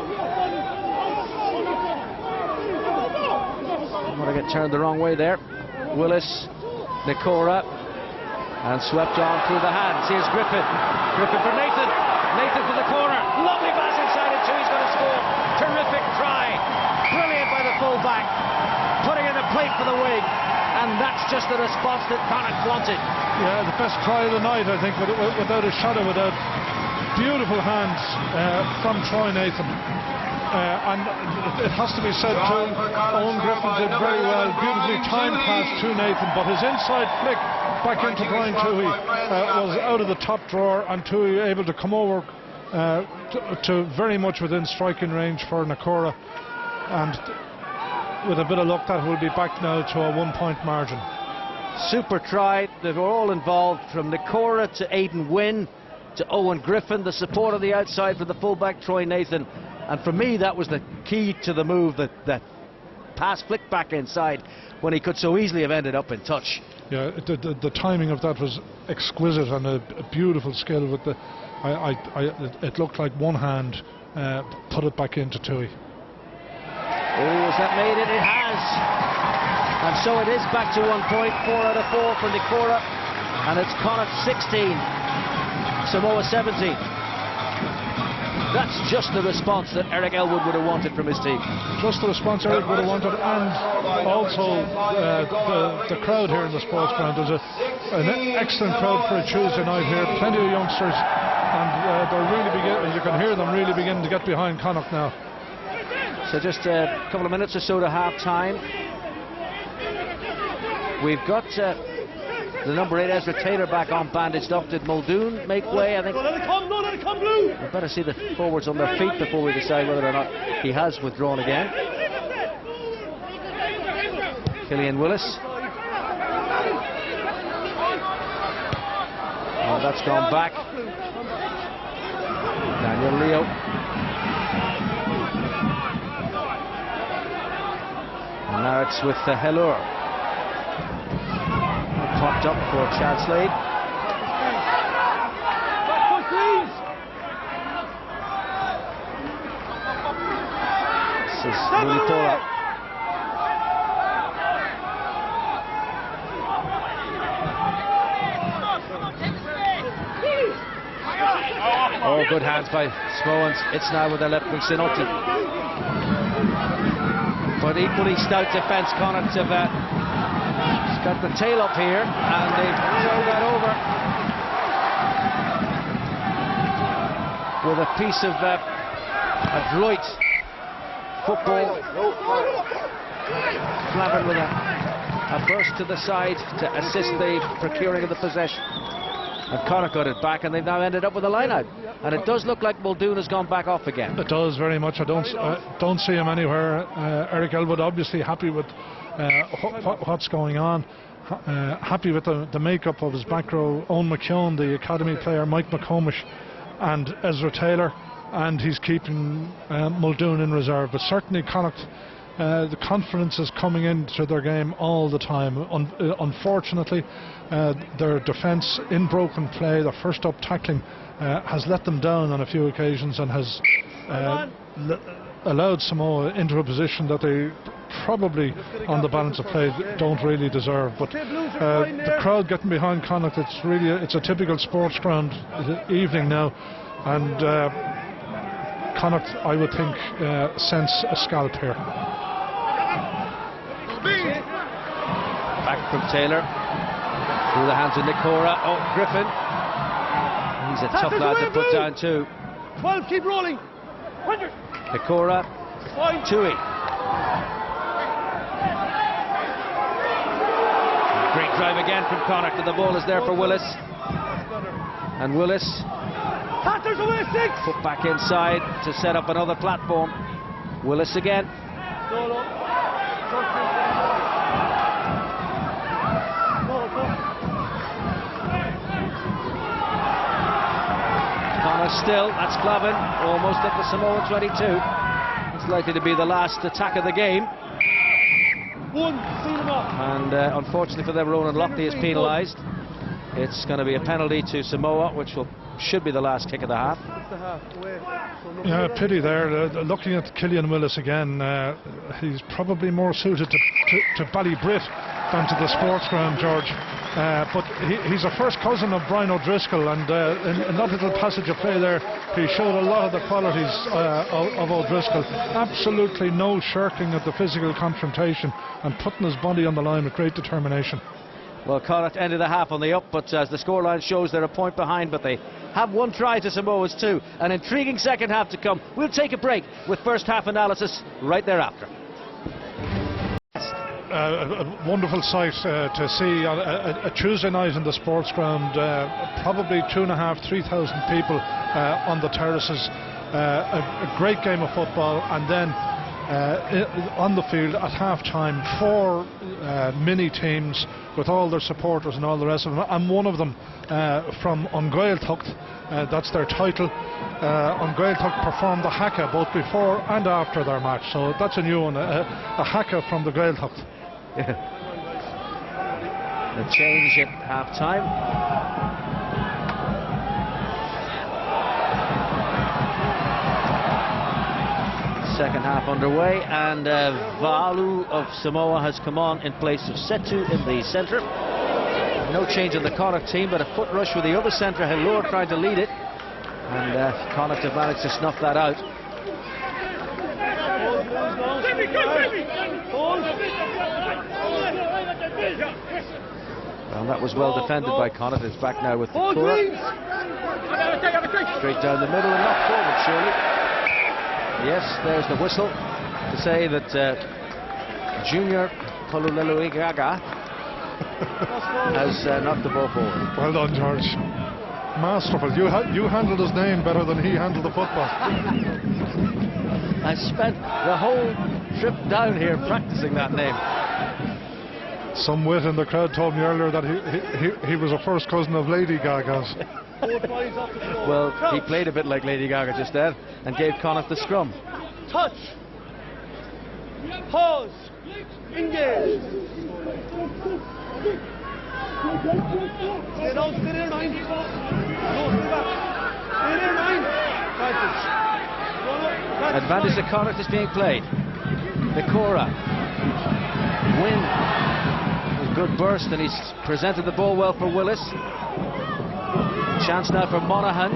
Speaker 3: Want to get turned the wrong way there. Willis, Nikora, and swept on through the hands. Here's Griffin. Griffin for Nathan. Nathan for the corner. Lovely pass inside it too. He's going to score. Terrific try. Brilliant by the full-back. Putting in the plate for the wing, and that's just the response that Connacht wanted.
Speaker 4: Yeah, the best try of the night, I think, without a shadow, without beautiful hands from Troy Nathan. And it has to be said too, Owen Griffin did very well, beautifully timed pass to Nathan, but his inside flick back into Brian Toohey was out of the top drawer, and Toohey able to come over to very much within striking range for Nakora, and with a bit of luck that will be back now to a 1-point margin.
Speaker 3: Super try. They were all involved, from Nakora to Aidan Wynne to Owen Griffin, the support on the outside for the fullback Troy Nathan. And for me, that was the key to the move, that pass flick back inside when he could so easily have ended up in touch.
Speaker 4: Yeah, the timing of that was exquisite, and a beautiful skill with the. It looked like one hand put it back into Toohey.
Speaker 3: Oh, has that made it? It has. And so it is back to 1 point, 4 out of 4 for Nakora, and it's Connacht 16, Samoa 17. That's just the response that Eric Elwood would have wanted from his team.
Speaker 4: Just the response Eric would have wanted, and also the crowd here in the Sportsground. There's an excellent crowd for a Tuesday night here. Plenty of youngsters, and they're really beginning, you can hear them really beginning to get behind Connacht now.
Speaker 3: So just a couple of minutes or so to half time. We've got the number 8 Ezra Taylor back on bandaged up. Did Muldoon make way? I think we better see the forwards on their feet before we decide whether or not he has withdrawn again. Killian Willis. Oh, that's gone back. Daniel Leo. And now it's with Hellur. Popped up for Chad Slade. This is Mooney Paula. Oh, good hands by Samoans. It's now with their left wing Sinoti. But equally stout defence, Connacht have got the tail up here, and they've thrown that over with a piece of adroit football. Flavin with a burst to the side to assist the procuring of the possession. And Connacht got it back, and they've now ended up with a line out. And it does look like Muldoon has gone back off again.
Speaker 4: It does very much. I don't see him anywhere. Eric Elwood obviously happy with what's going on. Happy with the makeup of his back row. Owen McKeown, the academy player, Mike McComish and Ezra Taylor, and he's keeping Muldoon in reserve. But certainly Connacht, the confidence is coming into their game all the time. Unfortunately, their defence in broken play, their first up tackling, has let them down on a few occasions, and has allowed Samoa into a position that they probably, on the balance of play, don't really deserve. But the crowd getting behind Connacht, it's a typical Sportsground evening now, and Connacht, I would think, sense a scalp here.
Speaker 3: Back from Taylor through the hands of Nakora. Oh, Griffin, he's a tough lad to put down too.
Speaker 5: 12, keep rolling.
Speaker 3: Nakora, Toohey. Great drive again from Connacht, and the ball is there for Willis. And Willis put back inside to set up another platform. Willis again. Connacht still, that's Clavin, almost at the Samoa 22. It's likely to be the last attack of the game. And unfortunately for them, Ronan Lochte is penalised. It's going to be a penalty to Samoa, which should be the last kick of the half.
Speaker 4: Yeah, pity there. Looking at Killian Willis again, he's probably more suited to Ballybrit than to the Sportsground, George. but he's a first cousin of Brian O'Driscoll, and in that little passage of play there, he showed a lot of the qualities of O'Driscoll. Absolutely no shirking of the physical confrontation and putting his body on the line with great determination.
Speaker 3: Well, Connacht ended the half on the up, but as the scoreline shows, they're a point behind, but they have one try to Samoa's two. An intriguing second half to come. We'll take a break with first half analysis right thereafter.
Speaker 4: A wonderful sight to see a Tuesday night in the Sportsground. Probably 2,500 to 3,000 people on the terraces. A great game of football, and then on the field at half-time, 4 mini teams with all their supporters and all the rest of them, and one of them from Gaeltacht, that's their title. Gaeltacht performed the haka both before and after their match, so that's a new one, a haka from the Gaeltacht.
Speaker 3: The change at half-time. Second half underway, and Valu of Samoa has come on in place of Setu in the centre. No change in the Connacht team, but a foot rush with the other centre, Helor, trying to lead it, and Connacht have managed to snuff that out. Well, that was well defended by Connacht. It's back now with the Cora. Straight down the middle and not forward, surely. Yes, there's the whistle to say that Junior Polulelu-Igaga has knocked the ball forward.
Speaker 4: Well done, George. Masterful. You handled his name better than he handled the football.
Speaker 3: I spent the whole trip down here practicing that name.
Speaker 4: Some wit in the crowd told me earlier that he was a first cousin of Lady Gaga's.
Speaker 3: Well, he played a bit like Lady Gaga just then and gave Connacht the scrum.
Speaker 5: Touch. Pause. Engage. Stay down, stay there, 9. No, stay back. Stay there, 9. Practice.
Speaker 3: Advantage to Connacht is being played. The Cora. Win. Good burst, and he's presented the ball well for Willis. Chance now for Monaghan.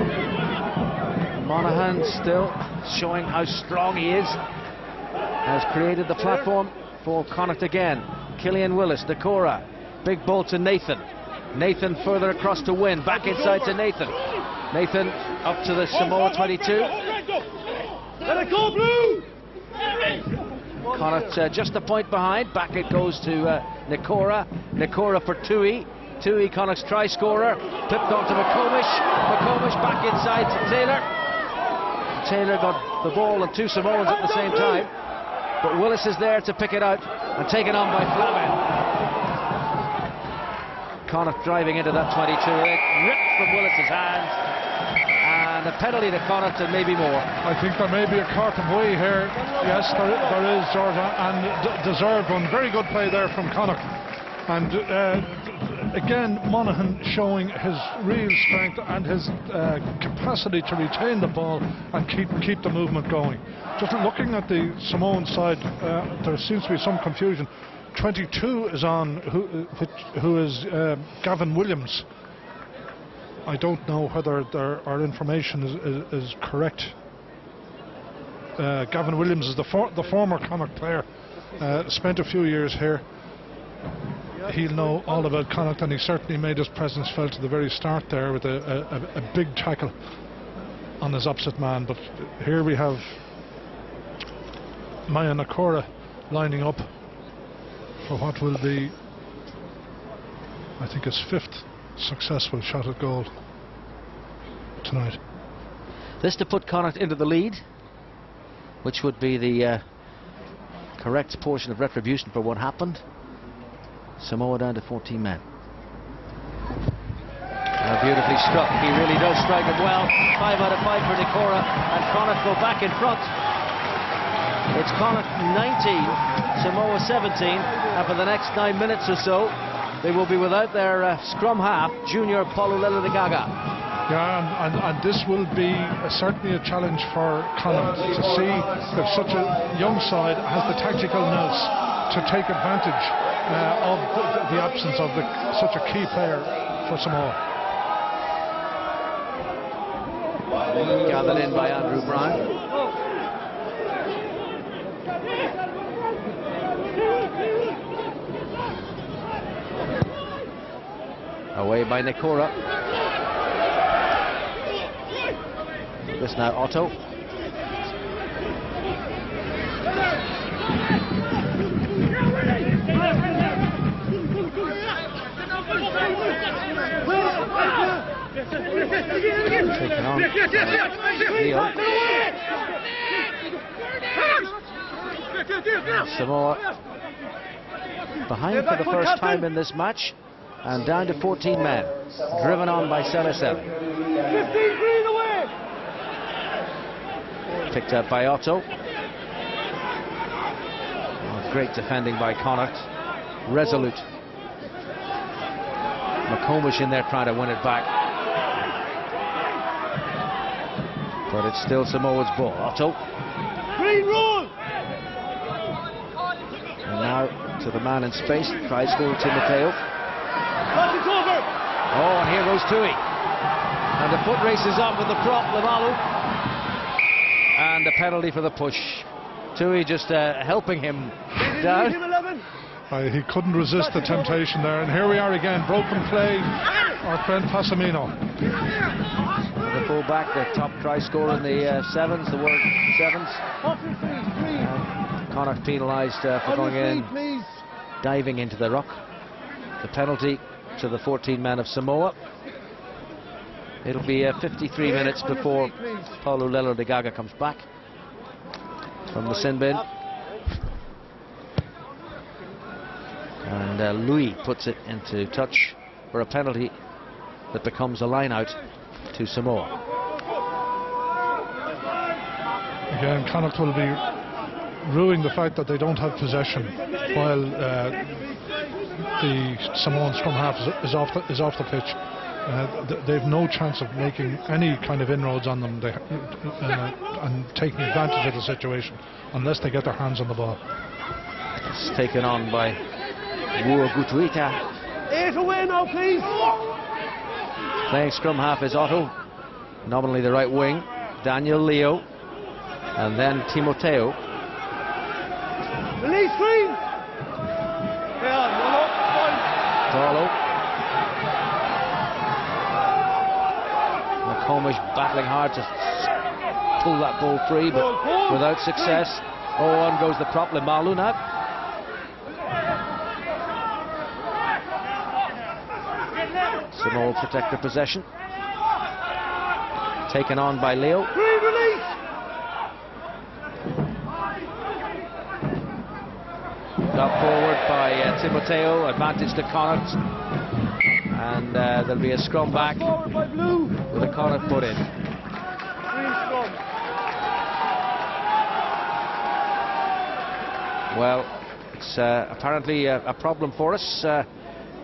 Speaker 3: Monaghan still showing how strong he is. Has created the platform for Connacht again. Killian Willis, the Cora. Big ball to Nathan. Nathan further across to Win. Back inside to Nathan. Nathan up to the Samoa 22.
Speaker 5: Let it go, Blue!
Speaker 3: Connacht just a point behind. Back it goes to Nikora. Nikora for Tui. Tui, Connacht's try scorer. Clipped on to McComish. McComish back inside to Taylor. Taylor got the ball and 2 Samoans at the same time. But Willis is there to pick it out and taken on by Flamen. Connacht driving into that 22. It ripped from Willis's hands. And a penalty to Connacht and maybe more.
Speaker 4: I think there may be a cart of way here. Yes, there is, George, and deserved one. Very good play there from Connacht. And again, Monaghan showing his real strength and his capacity to retain the ball and keep the movement going. Just looking at the Samoan side, there seems to be some confusion. 22 is on, who is Gavin Williams. I don't know whether our information is correct. Gavin Williams is the former Connacht player, spent a few years here. He'll know all about Connacht, and he certainly made his presence felt at the very start there with a big tackle on his opposite man. But here we have Maya Nakora lining up for what will be, I think, his 5th successful shot at goal tonight.
Speaker 3: This to put Connacht into the lead, which would be the correct portion of retribution for what happened. Samoa down to 14 men. Beautifully struck. He really does strike it well. 5 out of 5 for Nikora, and Connacht go back in front. It's Connacht 19, Samoa 17, and for the next 9 minutes or so they will be without their scrum half, Junior Polulelu-Igaga.
Speaker 4: Yeah, and this will be certainly a challenge for Connacht to see if such a young side has the tactical nous to take advantage of the absence of such a key player for Samoa.
Speaker 3: Gathered in by Andrew Brown. Away by Nikora. This now Otto. Taken on Leo. Samoa behind for the first time in this match and down to 14 men, driven on by Selisel. Picked up by Otto. Oh, great defending by Connacht. Resolute. McComish in there trying to win it back. But it's still Samoa's ball. Otto.
Speaker 5: Green rule!
Speaker 3: And now to the man in space. Tries to Timoteo.
Speaker 5: It's over!
Speaker 3: Oh, and here goes Tui. And the foot race is on with the prop, Lavalu. And the penalty for the push. Tui just helping him down.
Speaker 4: He couldn't resist the temptation there, and here we are again, broken play, our friend Passamino.
Speaker 3: The full-back, the top try scorer in the sevens, the World Sevens. Connacht penalised for going in, diving into the ruck. The penalty to the 14 men of Samoa. It'll be 53 minutes before Paulo Lelo de Gaga comes back from the sin bin. And Louis puts it into touch for a penalty that becomes a line out to Samoa.
Speaker 4: Again, Connacht will be ruining the fact that they don't have possession while the Samoan scrum half is off the pitch. They've no chance of making any kind of inroads on them and taking advantage of the situation unless they get their hands on the ball.
Speaker 3: It's taken on by Wuo Gutuita.
Speaker 5: 8 away now, please.
Speaker 3: Playing scrum half is Otto, nominally the right wing, Daniel Leo, and then Timoteo.
Speaker 5: Release screen.
Speaker 3: Darlow. McComish battling hard to pull that ball free, but without success. Oh, on goes the prop, Limalu now. Samoa will protect the possession. Taken on by Leo. Got forward by Timoteo, advantage to Connacht. And there'll be a scrum back with a Connacht put in. Well, it's apparently a problem for us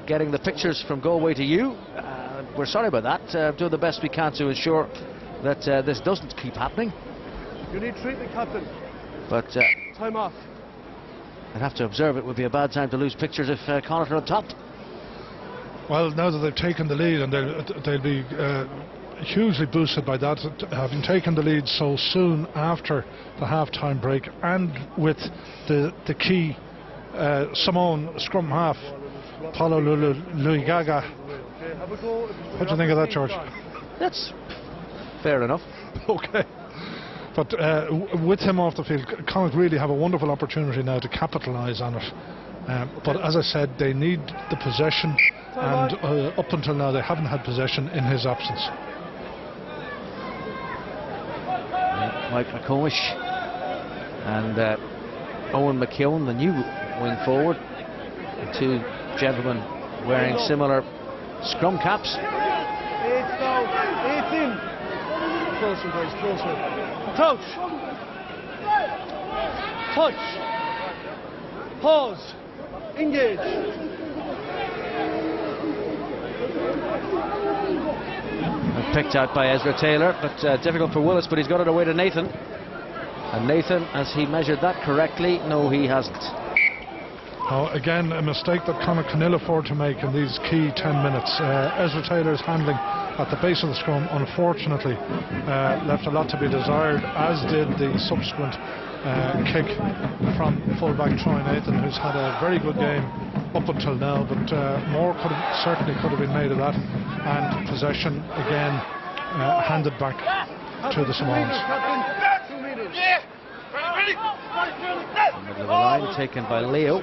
Speaker 3: getting the pictures from Galway to you. We're sorry about that. Doing the best we can to ensure that this doesn't keep happening.
Speaker 5: You need treatment, Captain.
Speaker 3: But
Speaker 5: time off.
Speaker 3: I'd have to observe it would be a bad time to lose pictures if Connacht are on top.
Speaker 4: Well, now that they've taken the lead, and they'll be hugely boosted by that, having taken the lead so soon after the half-time break, and with the key Samoan scrum half, Paulo Luigaga. What do you think of that, George?
Speaker 3: That's fair enough.
Speaker 4: Okay. But with him off the field, Connacht really have a wonderful opportunity now to capitalise on it. But as I said, they need the possession, and up until now they haven't had possession in his absence.
Speaker 3: Mike McComish and Owen McKeown, the new wing forward, the two gentlemen wearing similar scrum caps.
Speaker 5: 8 now, 18. Closer, guys, closer. Crouch. Touch. Pause. Engage.
Speaker 3: Picked out by Ezra Taylor, but difficult for Willis, but he's got it away to Nathan. And Nathan, has he measured that correctly? No, he hasn't.
Speaker 4: Again, a mistake that Connacht can ill afford to make in these key 10 minutes. Ezra Taylor's handling at the base of the scrum, unfortunately, left a lot to be desired, as did the subsequent kick from fullback Troy Nathan, who's had a very good game up until now, but more certainly could have been made of that, and possession again handed back to the Samoans.
Speaker 3: Middle of the line taken by Leo.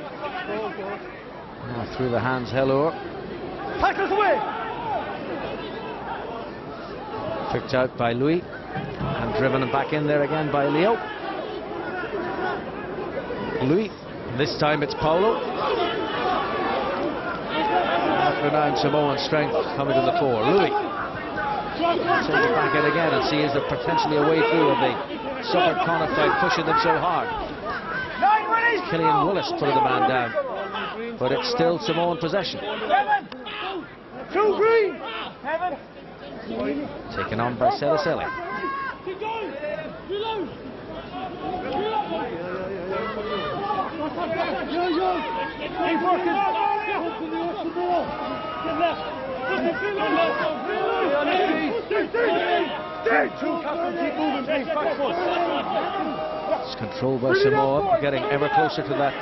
Speaker 3: Through the hands, Hello.
Speaker 5: Tackles away.
Speaker 3: Picked out by Louis and driven back in there again by Leo. Louis, this time it's Paolo. Renowned Samoan strength coming to the fore. Louis take it back in again and see is there potentially a way through of the Southern Connacht fight pushing them so hard. Killian Willis putting the man down, but it's still Samoan possession. Taken on by Selasele. It's controlled by Samoa, getting ever closer to that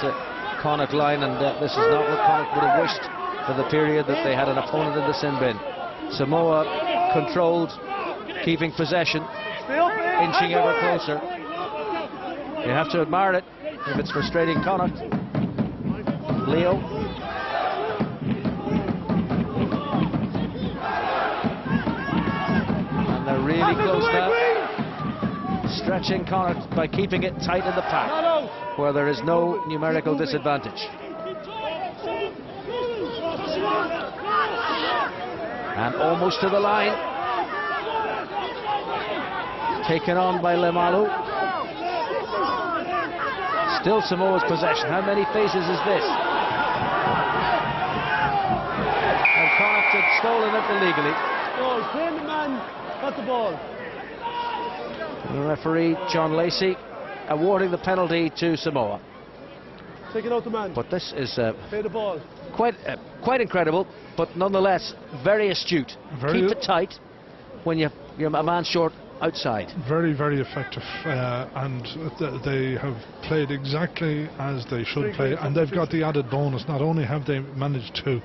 Speaker 3: Connacht line, and this is not what Connacht would have wished for the period that they had an opponent in the sin bin. Samoa controlled, keeping possession, inching ever closer. You have to admire it if it's frustrating Connacht. Leo. And they're really close now. Stretching Connacht by keeping it tight in the pack, where there is no numerical disadvantage. And almost to the line. Taken on by Lemalu. Still Samoa's possession. How many faces is this? And Connacht had stolen it illegally.
Speaker 5: The man got the ball.
Speaker 3: The referee, John Lacey, awarding the penalty to Samoa.
Speaker 5: Taking out the man.
Speaker 3: But this is
Speaker 5: Play the ball.
Speaker 3: quite incredible, but nonetheless very astute. Keep it tight when you're a man short outside.
Speaker 4: Very, very effective, and they have played exactly as they should play, and they've got the added bonus. Not only have they managed to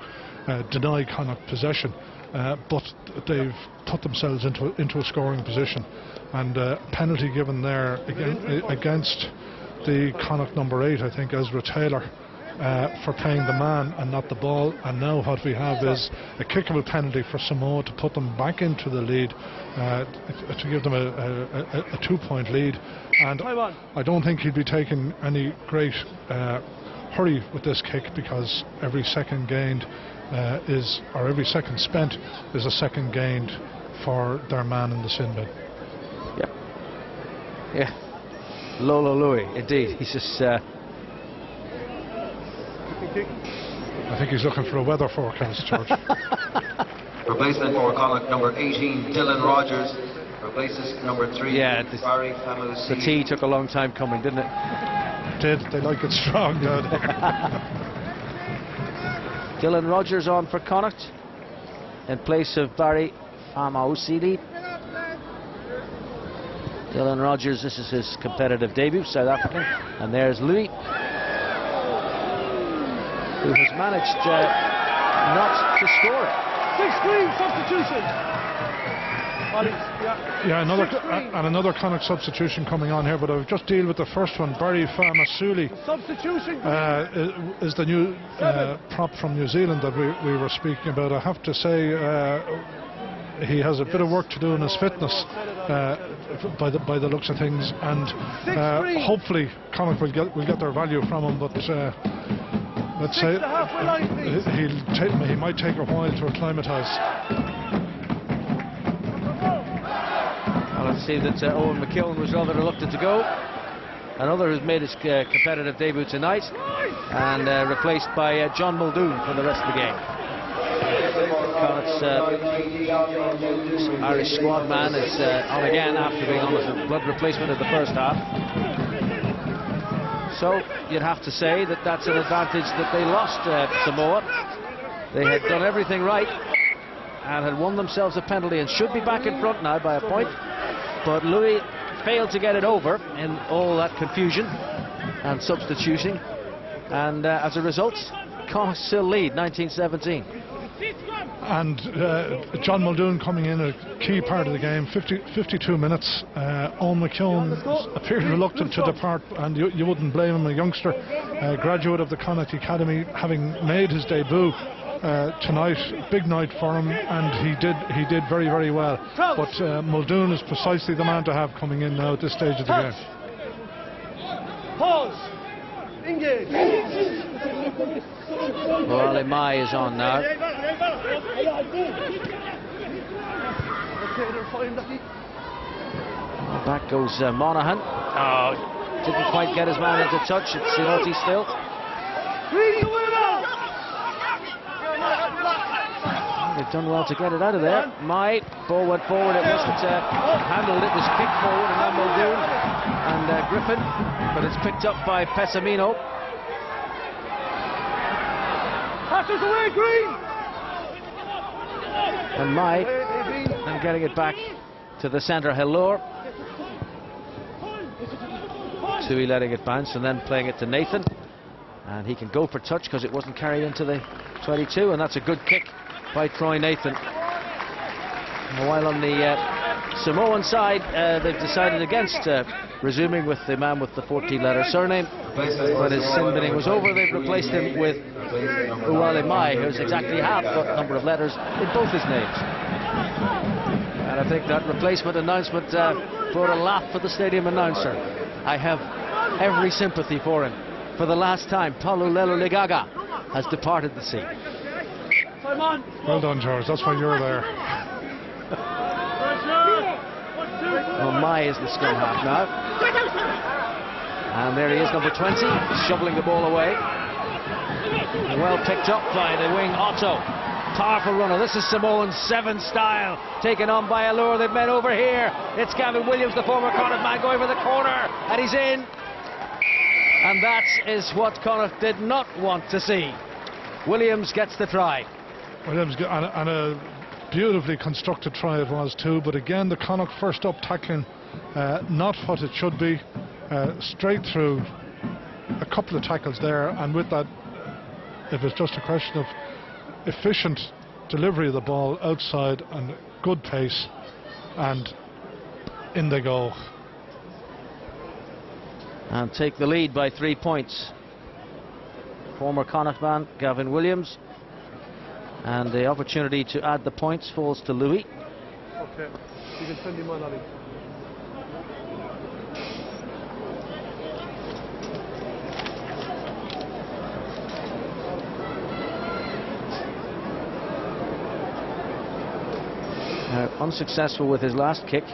Speaker 4: deny Connacht possession, but they've put themselves into a scoring position, and penalty given there against the Connacht number 8, I think, Ezra Taylor, for playing the man and not the ball. And now what we have is a kickable penalty for Samoa to put them back into the lead, to give them a 2-point lead. And I don't think he'd be taking any great hurry with this kick, because every second gained every second spent is a second gained for their man in the sin bin.
Speaker 3: Yeah, Lolo Louis, indeed. He's just
Speaker 4: I think he's looking for a weather forecast, George.
Speaker 7: Replacement for Connacht number 18, Dylan Rogers. Replaces number 3, Barry Famoussi.
Speaker 3: The tea took a long time coming, didn't it?
Speaker 4: They like it strong down there.
Speaker 3: Dylan Rogers on for Connacht in place of Barry Famoussi. Dylan Rogers, this is his competitive debut, South African. And there's Louis, who has managed not to score it.
Speaker 5: 6-3 substitution.
Speaker 4: Another Connacht substitution coming on here, but I'll just deal with the first one. Barry Famoussi is the new prop from New Zealand that we were speaking about. I have to say he has a bit of work to do in his fitness by the looks of things, and hopefully Connacht will get their value from him, but let's say he might take a while to acclimatise.
Speaker 3: Well, it seemed that Owen McKeown was rather reluctant to go. Another who's made his competitive debut tonight, and replaced by John Muldoon for the rest of the game. Connacht's Irish squad man is on again after being on as a blood replacement in the first half. So you'd have to say that that's an advantage that they lost, Samoa. They had done everything right and had won themselves a penalty and should be back in front now by a point. But Louis failed to get it over in all that confusion and substituting. And as a result, Connacht still lead 19-17.
Speaker 4: And John Muldoon coming in, a key part of the game. 52 minutes. Owen McKeown appeared reluctant to depart, and you wouldn't blame him. A youngster, graduate of the Connacht Academy, having made his debut tonight. Big night for him, and he did very, very well. But Muldoon is precisely the man to have coming in now at this stage of the game.
Speaker 5: Pause. Engage.
Speaker 3: Well, Mai is on now. Back goes Monaghan. Oh, didn't quite get his man into touch. It's Sinoti still. They've done well to get it out of there. Mai, ball went forward. It wasn't handled. It was kicked forward, and now Muldoon and Griffin, but it's picked up by Pessamino.
Speaker 5: Passes away, Green.
Speaker 3: And Mai, and getting it back to the centre, Hellor. Tui letting it bounce and then playing it to Nathan, and he can go for touch because it wasn't carried into the 22, and that's a good kick by Troy Nathan. While on the Samoan side, they've decided against resuming with the man with the 14-letter surname. When his sin binning was over, they've replaced him with Uwale Mai, who's exactly half the number of letters in both his names. And I think that replacement announcement brought a laugh for the stadium announcer. I have every sympathy for him. For the last time, Palulelo Ligaga has departed the sea.
Speaker 4: Well done, George. That's why you're there.
Speaker 3: Well, Mai is the scrum half now. And there he is, number 20, shoveling the ball away. Well picked up by the wing Otto. Powerful runner. This is Samoan 7 style, taken on by Allure. They've met over here. It's Gavin Williams, the former Connacht man, going for the corner, and he's in. And that is what Connacht did not want to see. Williams gets the try.
Speaker 4: Williams, and a beautifully constructed try it was too, but again the Connacht first up tackling not what it should be, straight through a couple of tackles there, and with that it was just a question of efficient delivery of the ball outside and good pace, and in they go.
Speaker 3: And take the lead by 3 points. Former Connacht man Gavin Williams, and the opportunity to add the points falls to Louis.
Speaker 5: Okay, you can send him on, Ali.
Speaker 3: Unsuccessful with his last kick.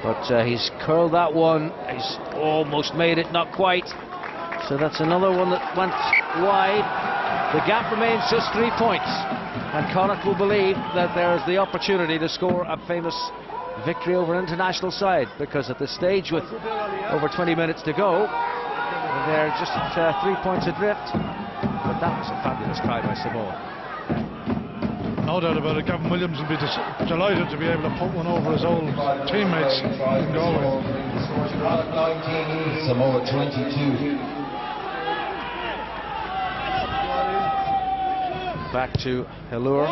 Speaker 3: But he's curled that one. He's almost made it, not quite. So that's another one that went wide. The gap remains just 3 points, and Connacht will believe that there's the opportunity to score a famous victory over an international side, because at this stage, with over 20 minutes to go, they're just 3 points adrift. But that was a fabulous try by Samoa.
Speaker 4: No doubt about it. Gavin Williams will be delighted to be able to put one over his old teammates in Galway.
Speaker 7: Samoa 22.
Speaker 3: Back to Hellur.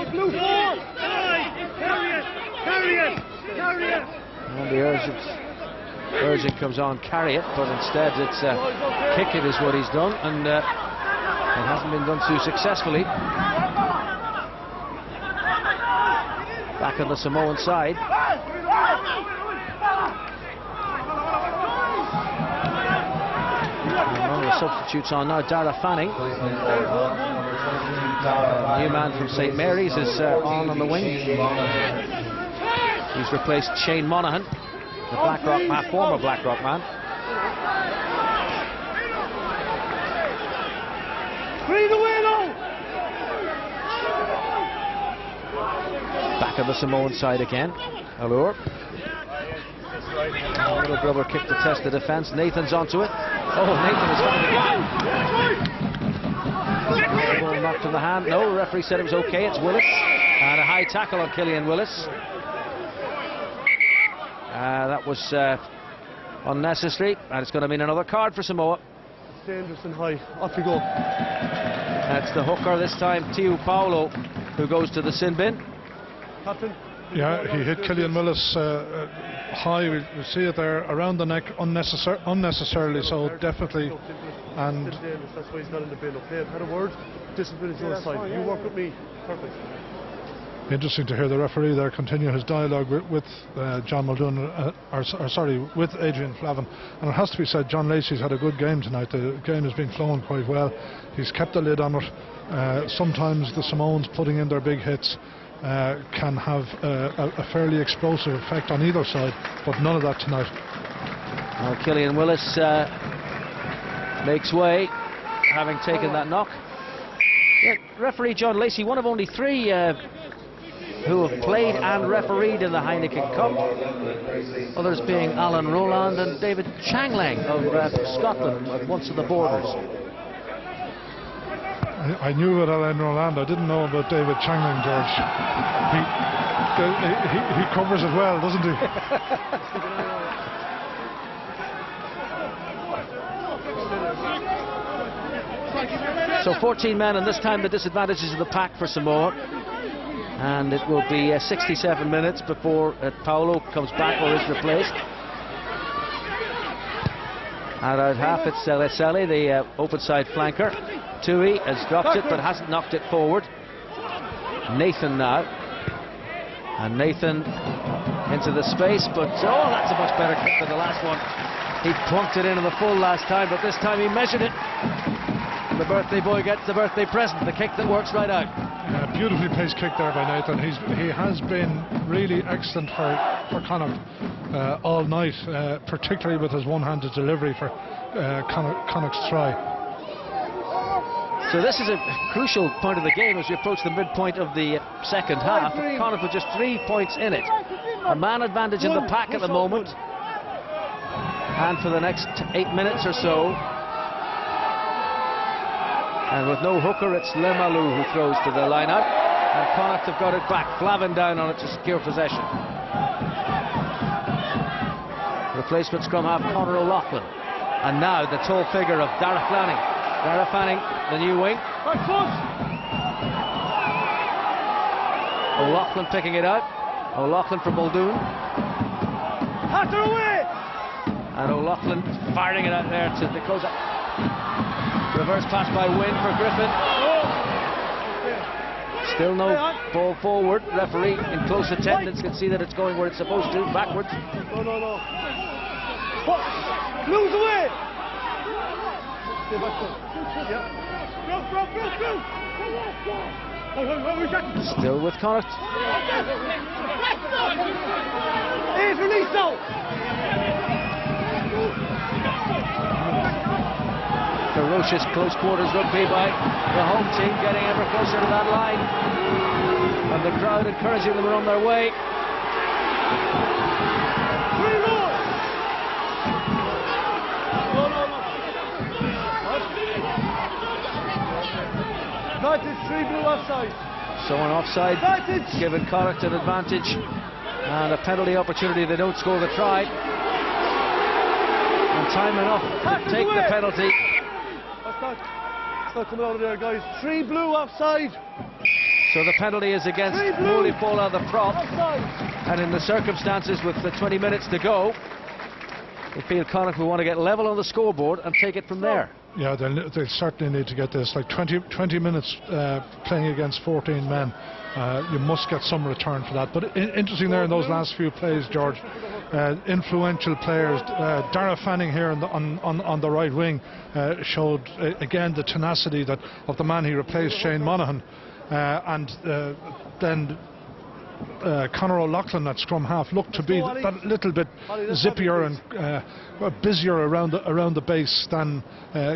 Speaker 3: And the urgent comes on, carry it, but instead it's kick it is what he's done, and it hasn't been done too successfully. Back on the Samoan side. One of the substitutes on now, Dara Fanning. New man from St Mary's is on the wing. He's replaced Shane Monaghan, the Blackrock man, former Blackrock man.
Speaker 5: Free the window!
Speaker 3: Back on the Samoan side again. Allure. A little rubber kick to test the defence. Nathan's onto it. Oh, Nathan is coming again. Well, knocked to the hand. No, the referee said it was okay. It's Willis. And a high tackle on Killian Willis. That was unnecessary. And it's going to mean another card for Samoa.
Speaker 5: It's dangerous and high. Off you go.
Speaker 3: That's the hooker this time, Tiu Paulo, who goes to the sin bin.
Speaker 5: Captain.
Speaker 4: Yeah, he hit Killian Willis high. We see it there around the neck, unnecessarily so, definitely. And
Speaker 5: that's why he's not in the bin. Okay, I've had a word. Discipline is your side. You work with me. Perfect.
Speaker 4: Interesting to hear the referee there continue his dialogue with John Muldoon, with Adrian Flavin. And it has to be said, John Lacey's had a good game tonight. The game has been flowing quite well. He's kept the lid on it. Sometimes the Samoans putting in their big hits can have a fairly explosive effect on either side, but none of that tonight.
Speaker 3: Well, Killian Willis makes way, having taken that knock. Yeah, referee John Lacey, one of only 3 who have played and refereed in the Heineken Cup. Others being Alan Rowland and David Changlang of Scotland at once of the borders.
Speaker 4: I knew about Alan Rowland, I didn't know about David Changling, George. He covers it well, doesn't he?
Speaker 3: So 14 men, and this time the disadvantage is of the pack for Samoa. And it will be 67 minutes before Paulo comes back or is replaced. And at half it's Leseli, the open side flanker. Tui has dropped it but hasn't knocked it forward. Nathan now. And Nathan into the space, but oh, that's a much better kick than the last one. He plunked it in the full last time, but this time he measured it. The birthday boy gets the birthday present, the kick that works right out.
Speaker 4: Beautifully placed kick there by Nathan. He has been really excellent for Connacht all night, particularly with his one-handed delivery for Connacht's try.
Speaker 3: So this is a crucial point of the game as we approach the midpoint of the second half. Connacht with just 3 points in it. A man advantage in the pack at the moment. And for the next 8 minutes or so. And with no hooker, it's Lemalu who throws to the line-out. And Connacht have got it back. Flavin down on it to secure possession. Replacement scrum half Conor O'Loughlin. And now the tall figure of Dara Fanning. Dara Fanning, the new wing. O'Loughlin picking it out. O'Loughlin for Muldoon. And O'Loughlin firing it out there to Dakota. Reverse pass by Wynne for Griffin. Still no ball forward. Referee in close attendance can see that it's going where it's supposed to, backwards.
Speaker 5: No. Lose away!
Speaker 3: Still with Connacht.
Speaker 5: Here's release now!
Speaker 3: Ferocious close quarters rugby by the home team, getting ever closer to that line, and the crowd encouraging them on their way.
Speaker 5: Advantage, 3 blue offside.
Speaker 3: So an offside, giving Connacht an advantage, and a penalty opportunity. They don't score the try, and time enough to take the penalty.
Speaker 5: It's not coming out of there, guys. 3 blue offside.
Speaker 3: So the penalty is against Mulipolo, the prop.
Speaker 5: Offside.
Speaker 3: And in the circumstances with the 20 minutes to go, we feel Connacht will want to get level on the scoreboard and take it from there.
Speaker 4: Yeah, they'll certainly need to get this. Like 20 minutes playing against 14 men. You must get some return for that. But interesting there in those last few plays, George. Influential players. Dara Fanning here on the right wing showed again the tenacity of the man he replaced, Shane Monaghan, and then Conor O'Loughlin at scrum half looked to be that little bit zippier and busier around the base than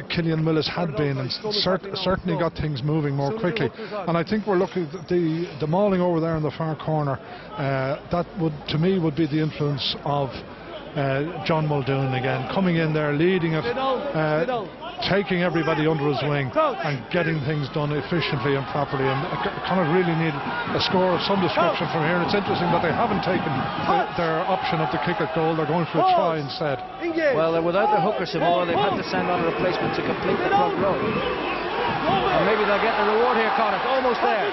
Speaker 4: Killian Willis had been, and certainly got things moving more quickly. And I think we're looking at the mauling over there in the far corner. That would, to me, would be the influence of John Muldoon again, coming in there, leading it, taking everybody under his wing and getting things done efficiently and properly. And Connacht really need a score of some description from here. And it's interesting that they haven't taken their option of the kick at goal. They're going for a try instead.
Speaker 3: Well, without their hooker Samoa, they've had to send on a replacement to complete the front row. And maybe they'll get the reward here, Connacht. Almost there.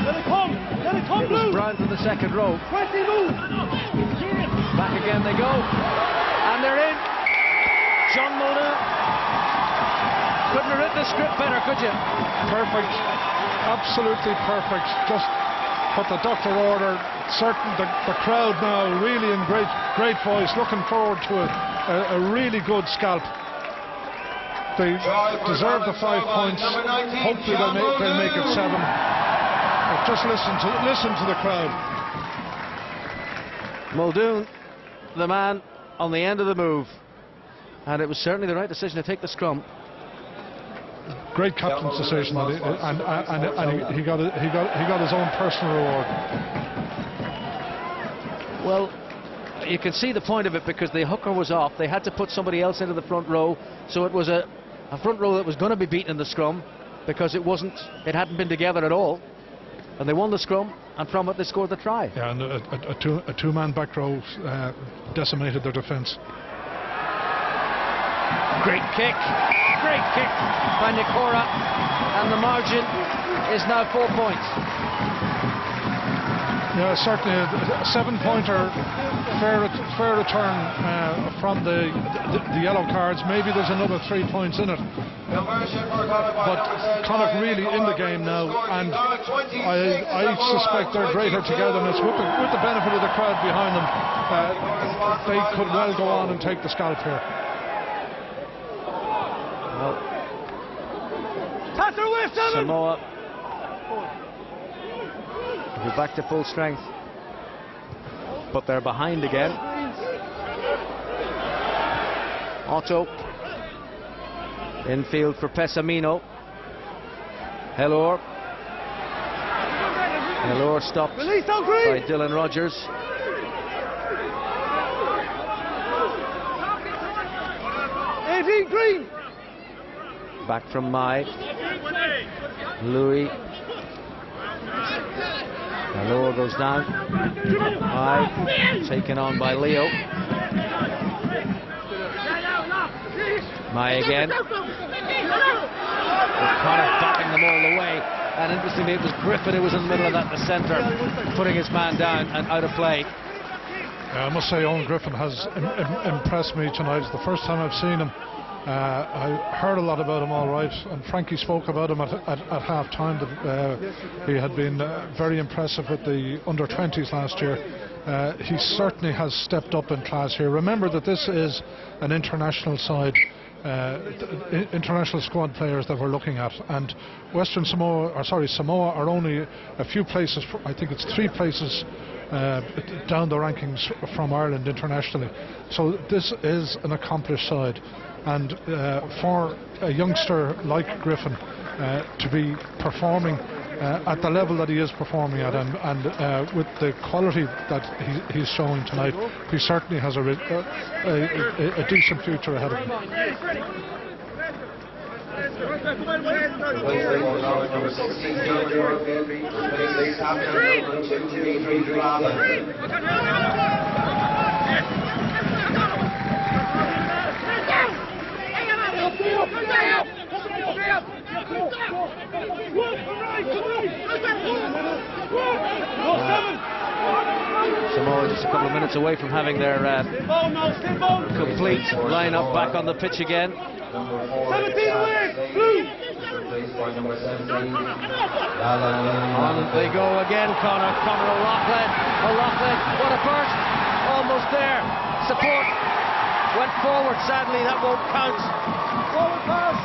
Speaker 5: Let it come. Let it come.
Speaker 3: It was Brown to the second row. Back again they go. And they're in. John Muldoon. Couldn't have written the script better, could you?
Speaker 4: Perfect. Absolutely perfect. Just put the duck to order. Certain the crowd now really in great voice, looking forward to a really good scalp. They deserve the 5 points. Hopefully they'll make it 7. But just listen to the crowd.
Speaker 3: Muldoon, the man on the end of the move, and it was certainly the right decision to take the scrum.
Speaker 4: Great captain's decision, and he got his own personal reward.
Speaker 3: Well, you can see the point of it, because the hooker was off. They had to put somebody else into the front row, so it was a front row that was going to be beaten in the scrum, because it hadn't been together at all. And they won the scrum, and from it they scored the try. Yeah,
Speaker 4: and a two-man back row decimated their defence.
Speaker 3: Great kick by Nikora, and the margin is now 4 points.
Speaker 4: Yeah, certainly a 7-pointer, fair return from the yellow cards. Maybe there's another 3 points in it. But Connacht really in the game now, and I suspect their greater togetherness with the benefit of the crowd behind them. They could well go on and take the scalp here.
Speaker 3: Samoa will be back to full strength, but they're behind again. Otto infield for Pessamino. Helor stopped by Dylan Rogers.
Speaker 5: Green.
Speaker 3: Back from Mai. Louis. Helor goes down. Mai taken on by Leo. Mai again. Connacht batting them all the way. And interestingly, it was Griffin who was in the middle of that, the centre, putting his man down and out of play.
Speaker 4: I must say, Owen Griffin has impressed me tonight. It's the first time I've seen him. I heard a lot about him, all right, and Frankie spoke about him at half time. That he had been very impressive with the under-20s last year. He certainly has stepped up in class here. Remember that this is an international side, international squad players that we're looking at, and Samoa are only a few places. I think it's 3 places down the rankings from Ireland internationally. So this is an accomplished side. And for a youngster like Griffin to be performing at the level that he is performing at, and with the quality that he's showing tonight, he certainly has a decent future ahead of him.
Speaker 3: Samoa just a couple of minutes away from having their complete line-up back on the pitch again. On they go again, Conor O'Loughlin, what a burst, almost there, support, went forward, sadly that won't count. Forward pass.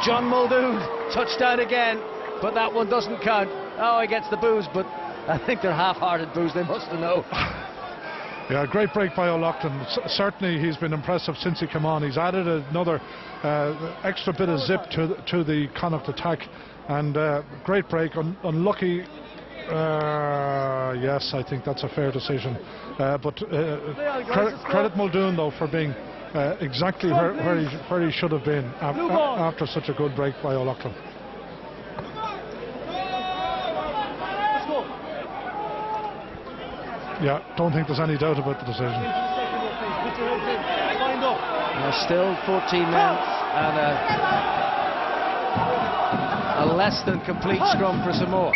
Speaker 3: John Muldoon, touchdown again, but that one doesn't count. Oh, he gets the boos, but I think they're half-hearted boos. They must have known.
Speaker 4: Yeah, great break by O'Loughlin. Certainly he's been impressive since he came on. He's added another extra bit of zip to the Connacht attack, and great break. Unlucky. Yes, I think that's a fair decision. But credit Muldoon though for being exactly where he should have been after such a good break by O'Loughlin. Yeah, don't think there's any doubt about the decision.
Speaker 3: There's still 14 men and a less than complete scrum for Samoa.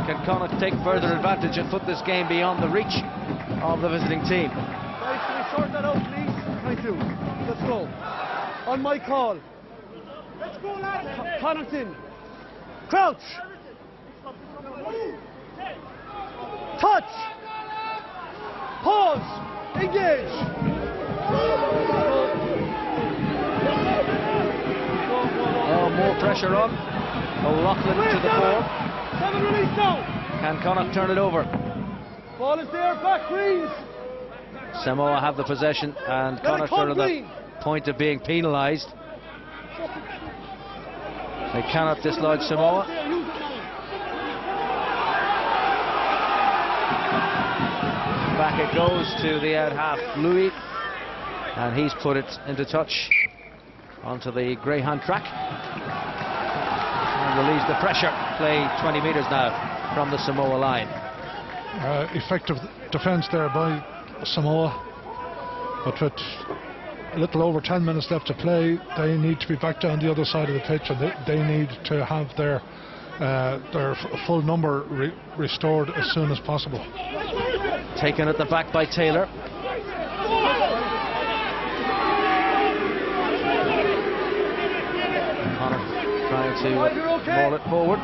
Speaker 3: Can Connacht take further advantage and put this game beyond the reach of the visiting team?
Speaker 5: Guys, can we sort that out, please? Thank you. Let's go. On my call. Let's go, lads. Connacht in. Crouch. Touch. Pause. Engage.
Speaker 3: Oh, more pressure on. O'Loughlin to the fore.
Speaker 5: 7 release now.
Speaker 3: Can Connacht turn it over?
Speaker 5: Ball is there. Back, Greens.
Speaker 3: Samoa have the possession, and Connacht are on the point of being penalised. They cannot dislodge Samoa. Back it goes to the out half, Louis, and he's put it into touch onto the greyhound track and relieves the pressure. Play 20 metres now from the Samoa line.
Speaker 4: Effective defence there by Samoa, but with a little over 10 minutes left to play, they need to be back down the other side of the pitch, and they need to have their full number restored as soon as possible.
Speaker 3: Taken at the back by Taylor. Connacht trying to ball it forward.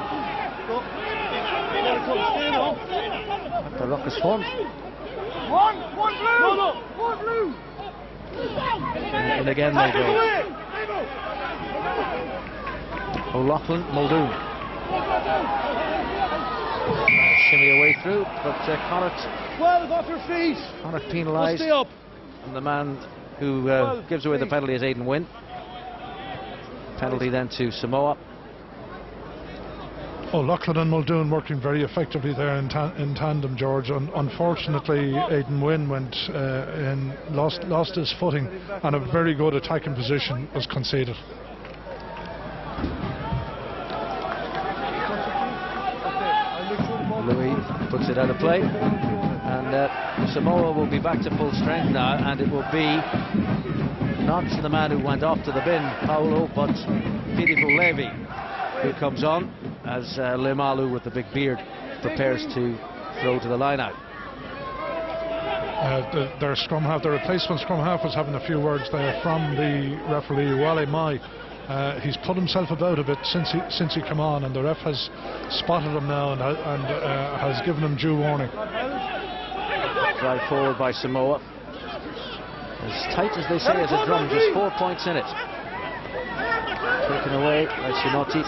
Speaker 3: The ruck is formed.
Speaker 5: One blue.
Speaker 3: And again they go. O'Loughlin, Muldoon. Shimmy away through, but Connacht.
Speaker 5: 12 off your feet.
Speaker 3: Connacht penalised.
Speaker 5: Stay up.
Speaker 3: And the man who gives away the penalty is Aidan Wynne. Penalty then to Samoa.
Speaker 4: O'Loughlin and Muldoon working very effectively there in tandem, George. Unfortunately, Aidan Wynne lost his footing, and a very good attacking position was conceded.
Speaker 3: Louis puts it out of play, and Samoa will be back to full strength now, and it will be not the man who went off to the bin, Paolo, but Filippo Levi, who comes on as Leimalu with the big beard prepares to throw to the line out.
Speaker 4: Their replacement scrum half was having a few words there from the referee, Wale Mai. He's put himself about a bit since he came on, and the ref has spotted him now and has given him due warning.
Speaker 3: Drive forward by Samoa. As tight as they say as a drum, just 4 points in it. Taken away by Shinotti.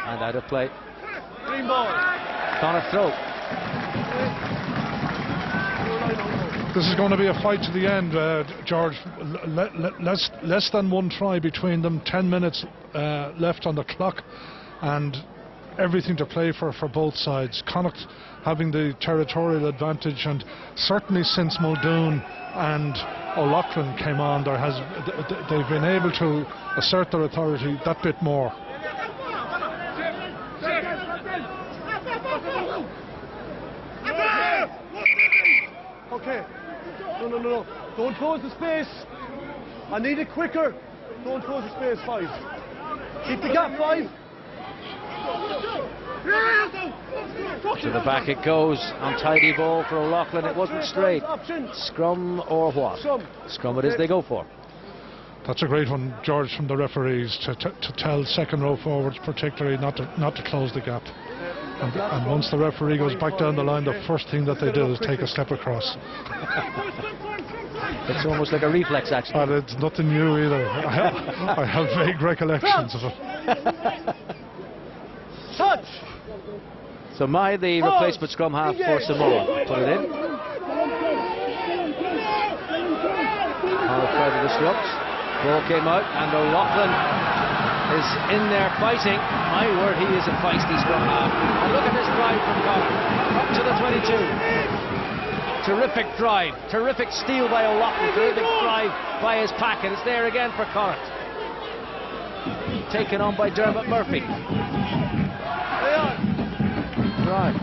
Speaker 3: And out of play. Connacht throw.
Speaker 4: This is going to be a fight to the end, George. Less than one try between them, 10 minutes left on the clock, and everything to play for both sides. Connacht having the territorial advantage, and certainly since Muldoon and O'Loughlin came on, they've been able to assert their authority that bit more.
Speaker 5: Okay. No. Don't close the space. I need it quicker. Don't close the space, 5. Keep the gap, 5.
Speaker 3: To the back it goes. Untidy ball for O'Loughlin. It wasn't straight. Scrum or what? Scrum it is they go for.
Speaker 4: That's a great one, George, from the referees to tell second row forwards particularly not to close the gap. And once the referee goes back down the line, the first thing that they do is take a step across.
Speaker 3: It's almost like a reflex action.
Speaker 4: And it's nothing new either. I have vague recollections of it.
Speaker 5: Touch!
Speaker 3: So the replacement scrum half for Samoa. Put it in. Connacht tried to disrupt. Ball came out, and O'Loughlin is in there fighting. My word, he is a feisty scrum half. And look at this drive from Connacht. Up to the 22. Terrific drive. Terrific steal by O'Loughlin. Terrific drive by his pack. And it's there again for Connacht. Taken on by Dermot Murphy. Right.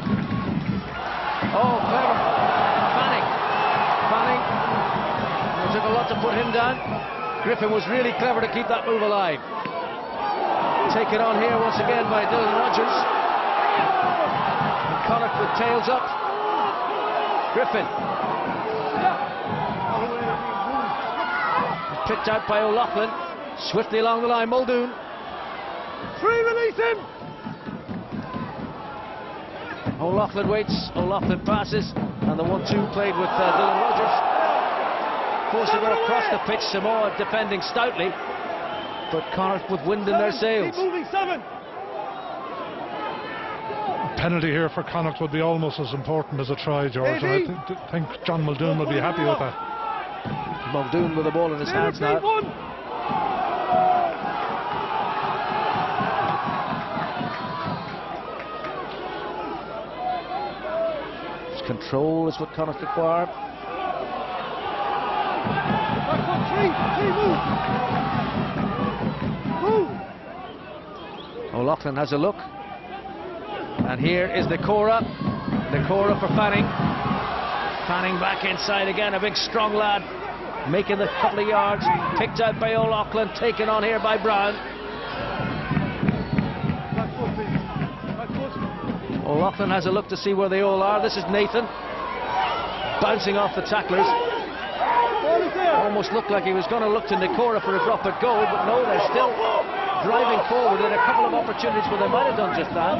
Speaker 3: Oh, clever. Fanning. It took a lot to put him down. Griffin was really clever to keep that move alive. Taken on here once again by Dylan Rogers. And Connacht with tails up. Griffin. Picked out by O'Loughlin. Swiftly along the line, Muldoon.
Speaker 5: Release him!
Speaker 3: O'Loughlin waits, O'Loughlin passes, and the 1-2 played with Dylan Rogers. Forced to go across the pitch, Samoa defending stoutly, but Connacht with wind in their sails.
Speaker 5: Keep moving, 7.
Speaker 4: Penalty here for Connacht would be almost as important as a try, George. And I think John Muldoon will be happy with that.
Speaker 3: Muldoon with the ball in his hands now. Control is what Connacht require. O'Loughlin has a look. And here is the Cora. The Cora for Fanning. Fanning back inside again, a big strong lad. Making the couple of yards. Picked out by O'Loughlin. Taken on here by Brown. O'Loughlin has a look to see where they all are. This is Nathan. Bouncing off the tacklers. Almost looked like he was going to look to Nikora for a drop at goal, but no, they're still driving forward in a couple of opportunities where they might have done just that.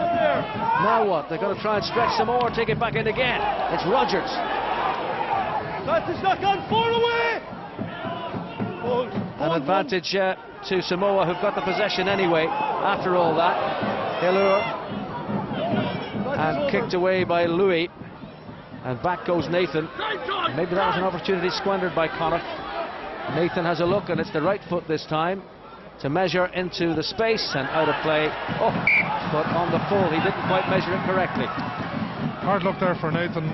Speaker 3: Now what? They're going to try and stretch some more, take it back in again. It's Rogers.
Speaker 5: That's his knock on, 4 away!
Speaker 3: An advantage to Samoa, who've got the possession anyway, after all that. Hillur. And kicked away by Louis, and back goes Nathan. Maybe that was an opportunity squandered by Connacht. Nathan has a look, and it's the right foot this time to measure into the space, and out of play. Oh, but on the full, he didn't quite measure it correctly.
Speaker 4: Hard luck there for Nathan.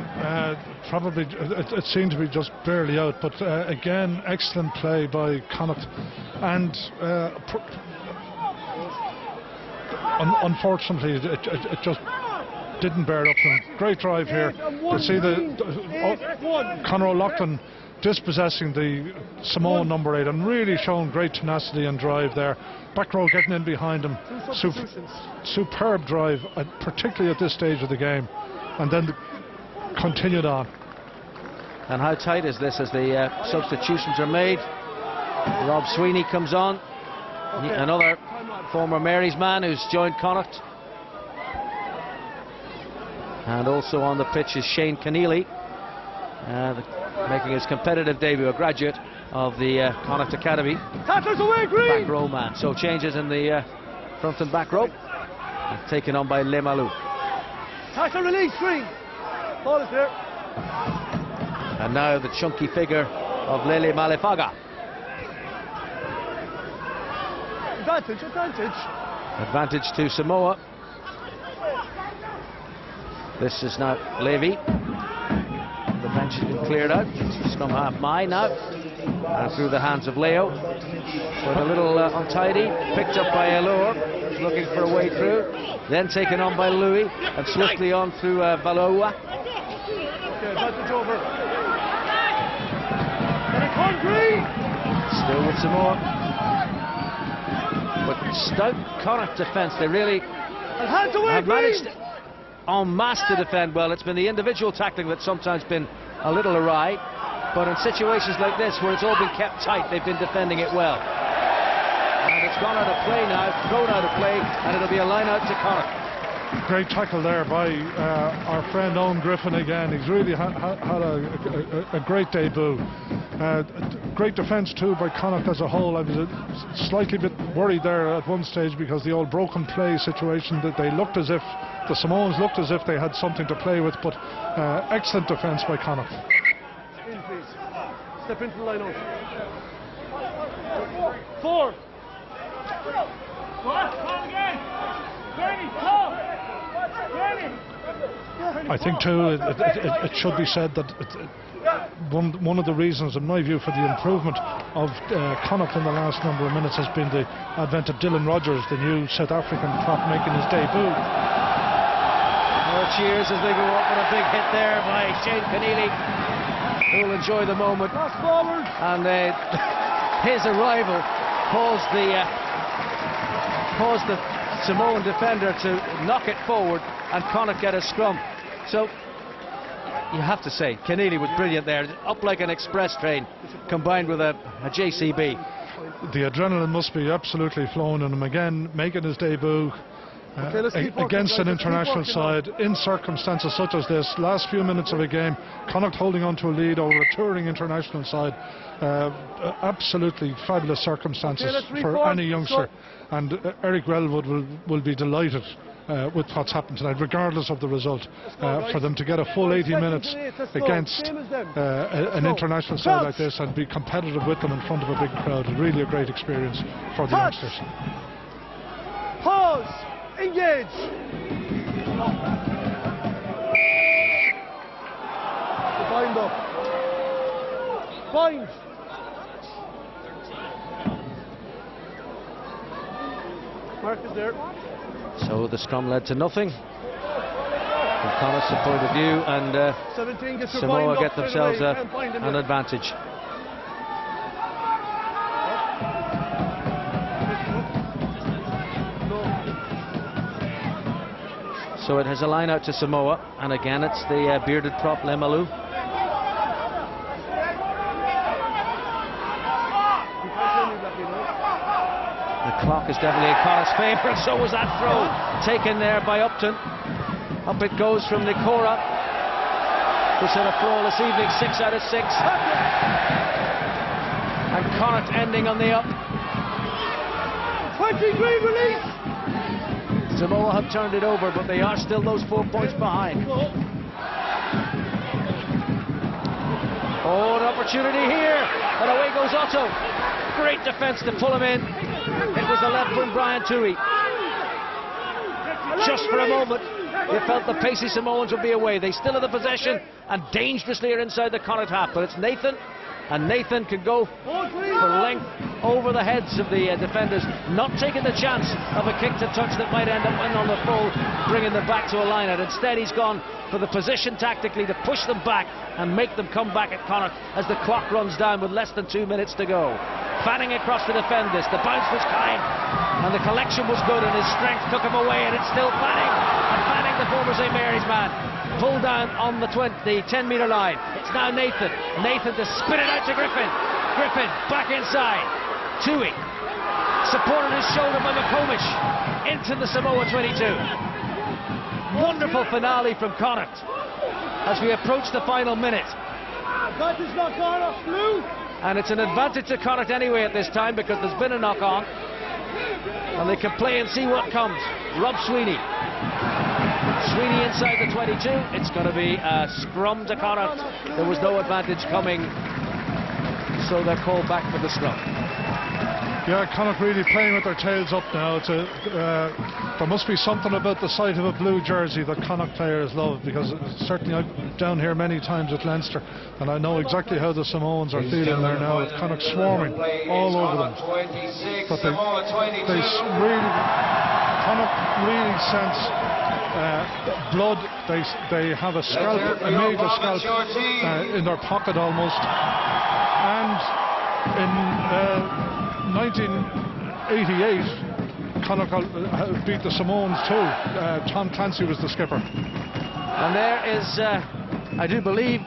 Speaker 4: Probably it seemed to be just barely out, but again, excellent play by Connacht, and unfortunately it just didn't bear up to him. Great drive here. You see Conor O'Loughlin dispossessing the Samoan number 8 and really showing great tenacity and drive there. Back row getting in behind him. Superb drive, particularly at this stage of the game. And then continued on.
Speaker 3: And how tight is this as the substitutions are made? Rob Sweeney comes on. Another former Mary's man who's joined Connacht. And also on the pitch is Shane Keneally, making his competitive debut, a graduate of the Connacht Academy.
Speaker 5: Tacklers away, Green!
Speaker 3: Back row man. So changes in the front and back row. And taken on by Le Malou.
Speaker 5: Tackle release, Green! Ball is there.
Speaker 3: And now the chunky figure of Lele Malefaga. Advantage to Samoa. This is now Levy. The bench has been cleared out. Scrum half Mai now. And through the hands of Leo. But a little untidy. Picked up by Hillur. Looking for a way through. Then taken on by Louis. And swiftly on through Valoa.
Speaker 5: Advantage over.
Speaker 3: Still with Samoa. But stout Connacht defence. They really have managed en masse to defend well. It's been the individual tackling that's sometimes been a little awry, but in situations like this where it's all been kept tight, they've been defending it well. And it's gone out of play now, thrown out of play, and it'll be a line out to Connacht.
Speaker 4: Great tackle there by our friend Owen Griffin again. He's really had a great debut. Great defence too by Connacht as a whole. I was slightly bit worried there at one stage because the old broken play situation, that they looked as if the Samoans looked as if they had something to play with, but excellent defence by Connacht.
Speaker 5: In, please. Step into the line out. 4.
Speaker 4: I think too it should be said that one of the reasons, in my view, for the improvement of Connacht in the last number of minutes has been the advent of Dylan Rogers, the new South African prop making his debut.
Speaker 3: More cheers as they go up with a big hit there by Shane Keneally, who will enjoy the moment. And his arrival caused the Samoan defender to knock it forward, and Connacht get a scrum. So you have to say, Keneally was brilliant there, up like an express train, combined with a JCB.
Speaker 4: The adrenaline must be absolutely flowing in him again, making his debut against an international side in circumstances such as this. Last few minutes of a game, Connacht holding on to a lead over a touring international side. Absolutely fabulous circumstances for any youngster, and Eric Relwood will be delighted with what's happened tonight, regardless of the result, for them to get a full 80 minutes against an international side like this and be competitive with them in front of a big crowd. Really a great experience for the youngsters.
Speaker 5: Pause! Engage! Bind up. Bind! Mark is there.
Speaker 3: So the scrum led to nothing from Connacht's point of view, and Samoa get themselves an advantage. So it has a line out to Samoa, and again it's the bearded prop Lemalu. The clock is definitely in Connacht's favour, and so was that throw taken there by Upton. Up it goes from Nikora, who's had a flawless evening, 6 out of 6. And Connacht ending on the up.
Speaker 5: 20 green release!
Speaker 3: Samoa have turned it over, but they are still those 4 points behind. Oh, an opportunity here, and away goes Otto. Great defence to pull him in. It was the left wing Brian Tui. Just for a moment, you felt the pacey Samoans would be away. They still have the possession and dangerously are inside the Connacht half, but it's Nathan, and Nathan can go for length over the heads of the defenders, not taking the chance of a kick to touch that might end up on the full, bringing them back to a line-out. Instead, he's gone for the position tactically to push them back and make them come back at Connacht as the clock runs down with less than 2 minutes to go. Fanning across to defend this. The bounce was kind and the collection was good, and his strength took him away, and it's still Fanning. And Fanning, the former St Mary's man, pulled down on the 10-metre line. It's now Nathan. Nathan to spin it out to Griffin. Griffin back inside. Tui supported his shoulder by McComish into the Samoa 22. Wonderful finale from Connacht as we approach the final minute.
Speaker 5: That is not Connacht blue.
Speaker 3: And it's an advantage to Connacht anyway at this time, because there's been a knock-on and they can play and see what comes. Rob Sweeney inside the 22. It's going to be a scrum to Connacht. There was no advantage coming, so they're called back for the scrum.
Speaker 4: Yeah, Connacht really playing with their tails up now. There must be something about the sight of a blue jersey that Connacht players love, because certainly I'm down here many times at Leinster, and I know exactly how the Samoans are feeling there now, with Connacht swarming all over them. But Connacht really sense blood. They have a scalp, a major scalp in their pocket almost, and in 1988, Connacht beat the Samoans too. Tom Clancy was the skipper.
Speaker 3: And there is, I do believe,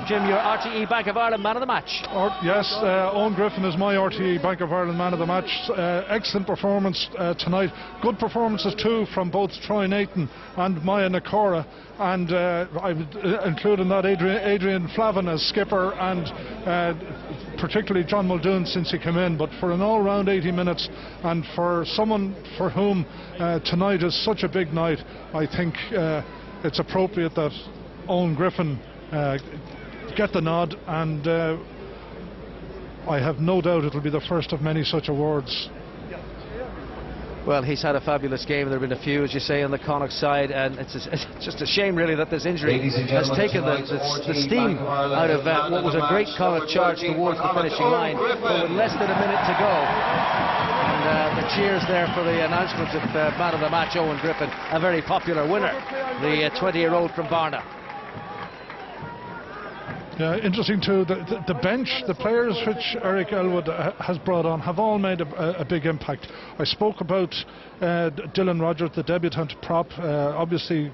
Speaker 3: Jim, your RTE Bank of Ireland man of the match.
Speaker 4: Yes, Owen Griffin is my RTE Bank of Ireland man of the match. Excellent performance tonight. Good performances too from both Troy Nathan and Maya Nakora, and I would include in that Adrian Flavin as skipper, and particularly John Muldoon since he came in. But for an all-round 80 minutes, and for someone for whom tonight is such a big night, I think it's appropriate that Owen Griffin get the nod, and I have no doubt it'll be the first of many such awards.
Speaker 3: Well, he's had a fabulous game. There have been a few, as you say, on the Connacht side, and it's just a shame really that this injury has taken the steam out of what was a great Connacht charge towards the finishing line, but with less than a minute to go. And the cheers there for the announcement of man of the match, Owen Griffin, a very popular winner, the 20-year-old from Barna.
Speaker 4: Yeah, interesting too, the bench, the players which Eric Elwood has brought on have all made a big impact. I spoke about Dylan Rogers, the debutant prop, obviously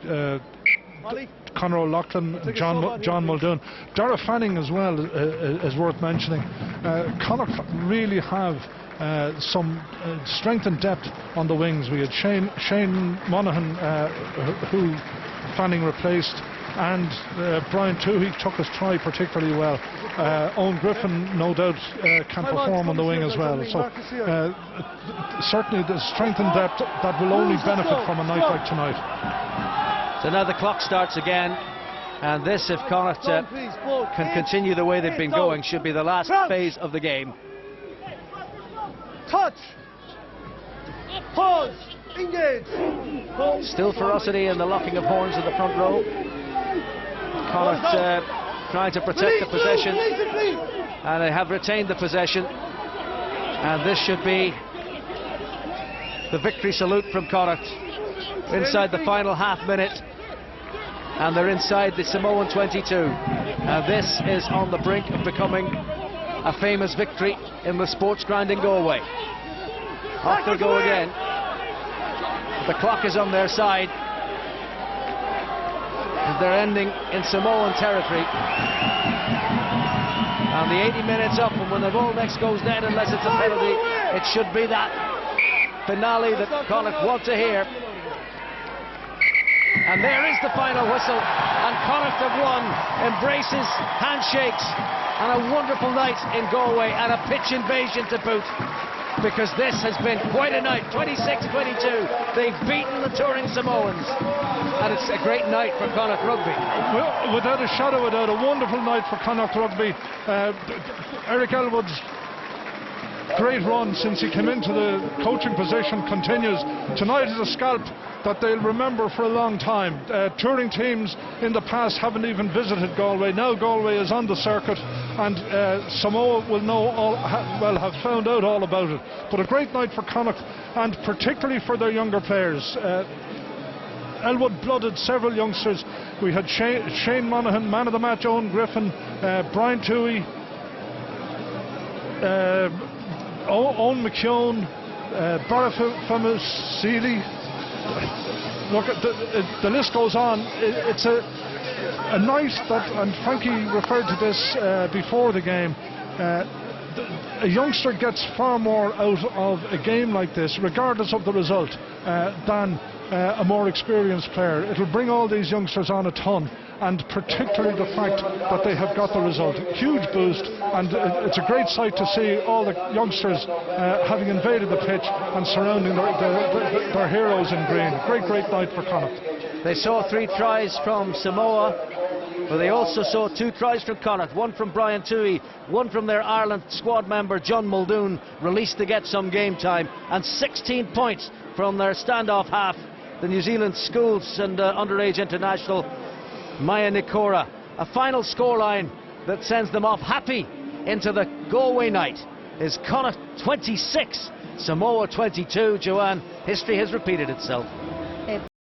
Speaker 4: Conor O'Loughlin, John Muldoon. Dara Fanning as well is worth mentioning. Connacht really have some strength and depth on the wings. We had Shane Monaghan, who Fanning replaced, and Brian Toohey took his try particularly well. Owen Griffin no doubt can perform on the wing as well. So certainly the strength and depth that will only benefit from a night like tonight.
Speaker 3: So now the clock starts again, and this, if Connacht can continue the way they've been going, should be the last phase of the game.
Speaker 5: Touch. Pause. Engage.
Speaker 3: Still ferocity in the locking of horns in the front row. Connacht trying to protect the possession, and they have retained the possession, and this should be the victory salute from Connacht inside the final half minute, and they're inside the Samoan 22, and this is on the brink of becoming a famous victory in the Sportsground in Galway. Off they go again. The clock is on their side. They're ending in Samoan territory, and the 80 minutes up, and when the ball next goes dead, unless it's a penalty, it should be that finale that Connacht want to hear. And there is the final whistle, and Connacht have won. Embraces, handshakes, and a wonderful night in Galway, and a pitch invasion to boot, because this has been quite a night. 26-22, they've beaten the touring Samoans, and it's a great night for Connacht Rugby.
Speaker 4: Well, without a shadow of a doubt, a wonderful night for Connacht Rugby. Eric Elwood's great run since he came into the coaching position continues. Tonight is a scalp that they'll remember for a long time. Touring teams in the past haven't even visited Galway. Now Galway is on the circuit, and Samoa will know have found out all about it. But a great night for Connacht, and particularly for their younger players. Elwood blooded several youngsters. We had Shane Monaghan, man of the match, Owen Griffin, Brian Toohey, Owen McKeown, Barafamus Seeley. Look, the list goes on. It's a night that, and Frankie referred to this before the game, a youngster gets far more out of a game like this, regardless of the result, than a more experienced player. It'll bring all these youngsters on a ton, and particularly the fact that they have got the result. Huge boost, and it's a great sight to see all the youngsters having invaded the pitch and surrounding their heroes in green. Great night for Connacht.
Speaker 3: They saw 3 tries from Samoa, but they also saw 2 tries from Connacht, one from Brian Toohey, one from their Ireland squad member John Muldoon, released to get some game time, and 16 points from their standoff half, the New Zealand schools and underage international Maya Nakora. A final scoreline that sends them off happy into the Galway night is Connacht 26, Samoa 22. Joanne, history has repeated itself.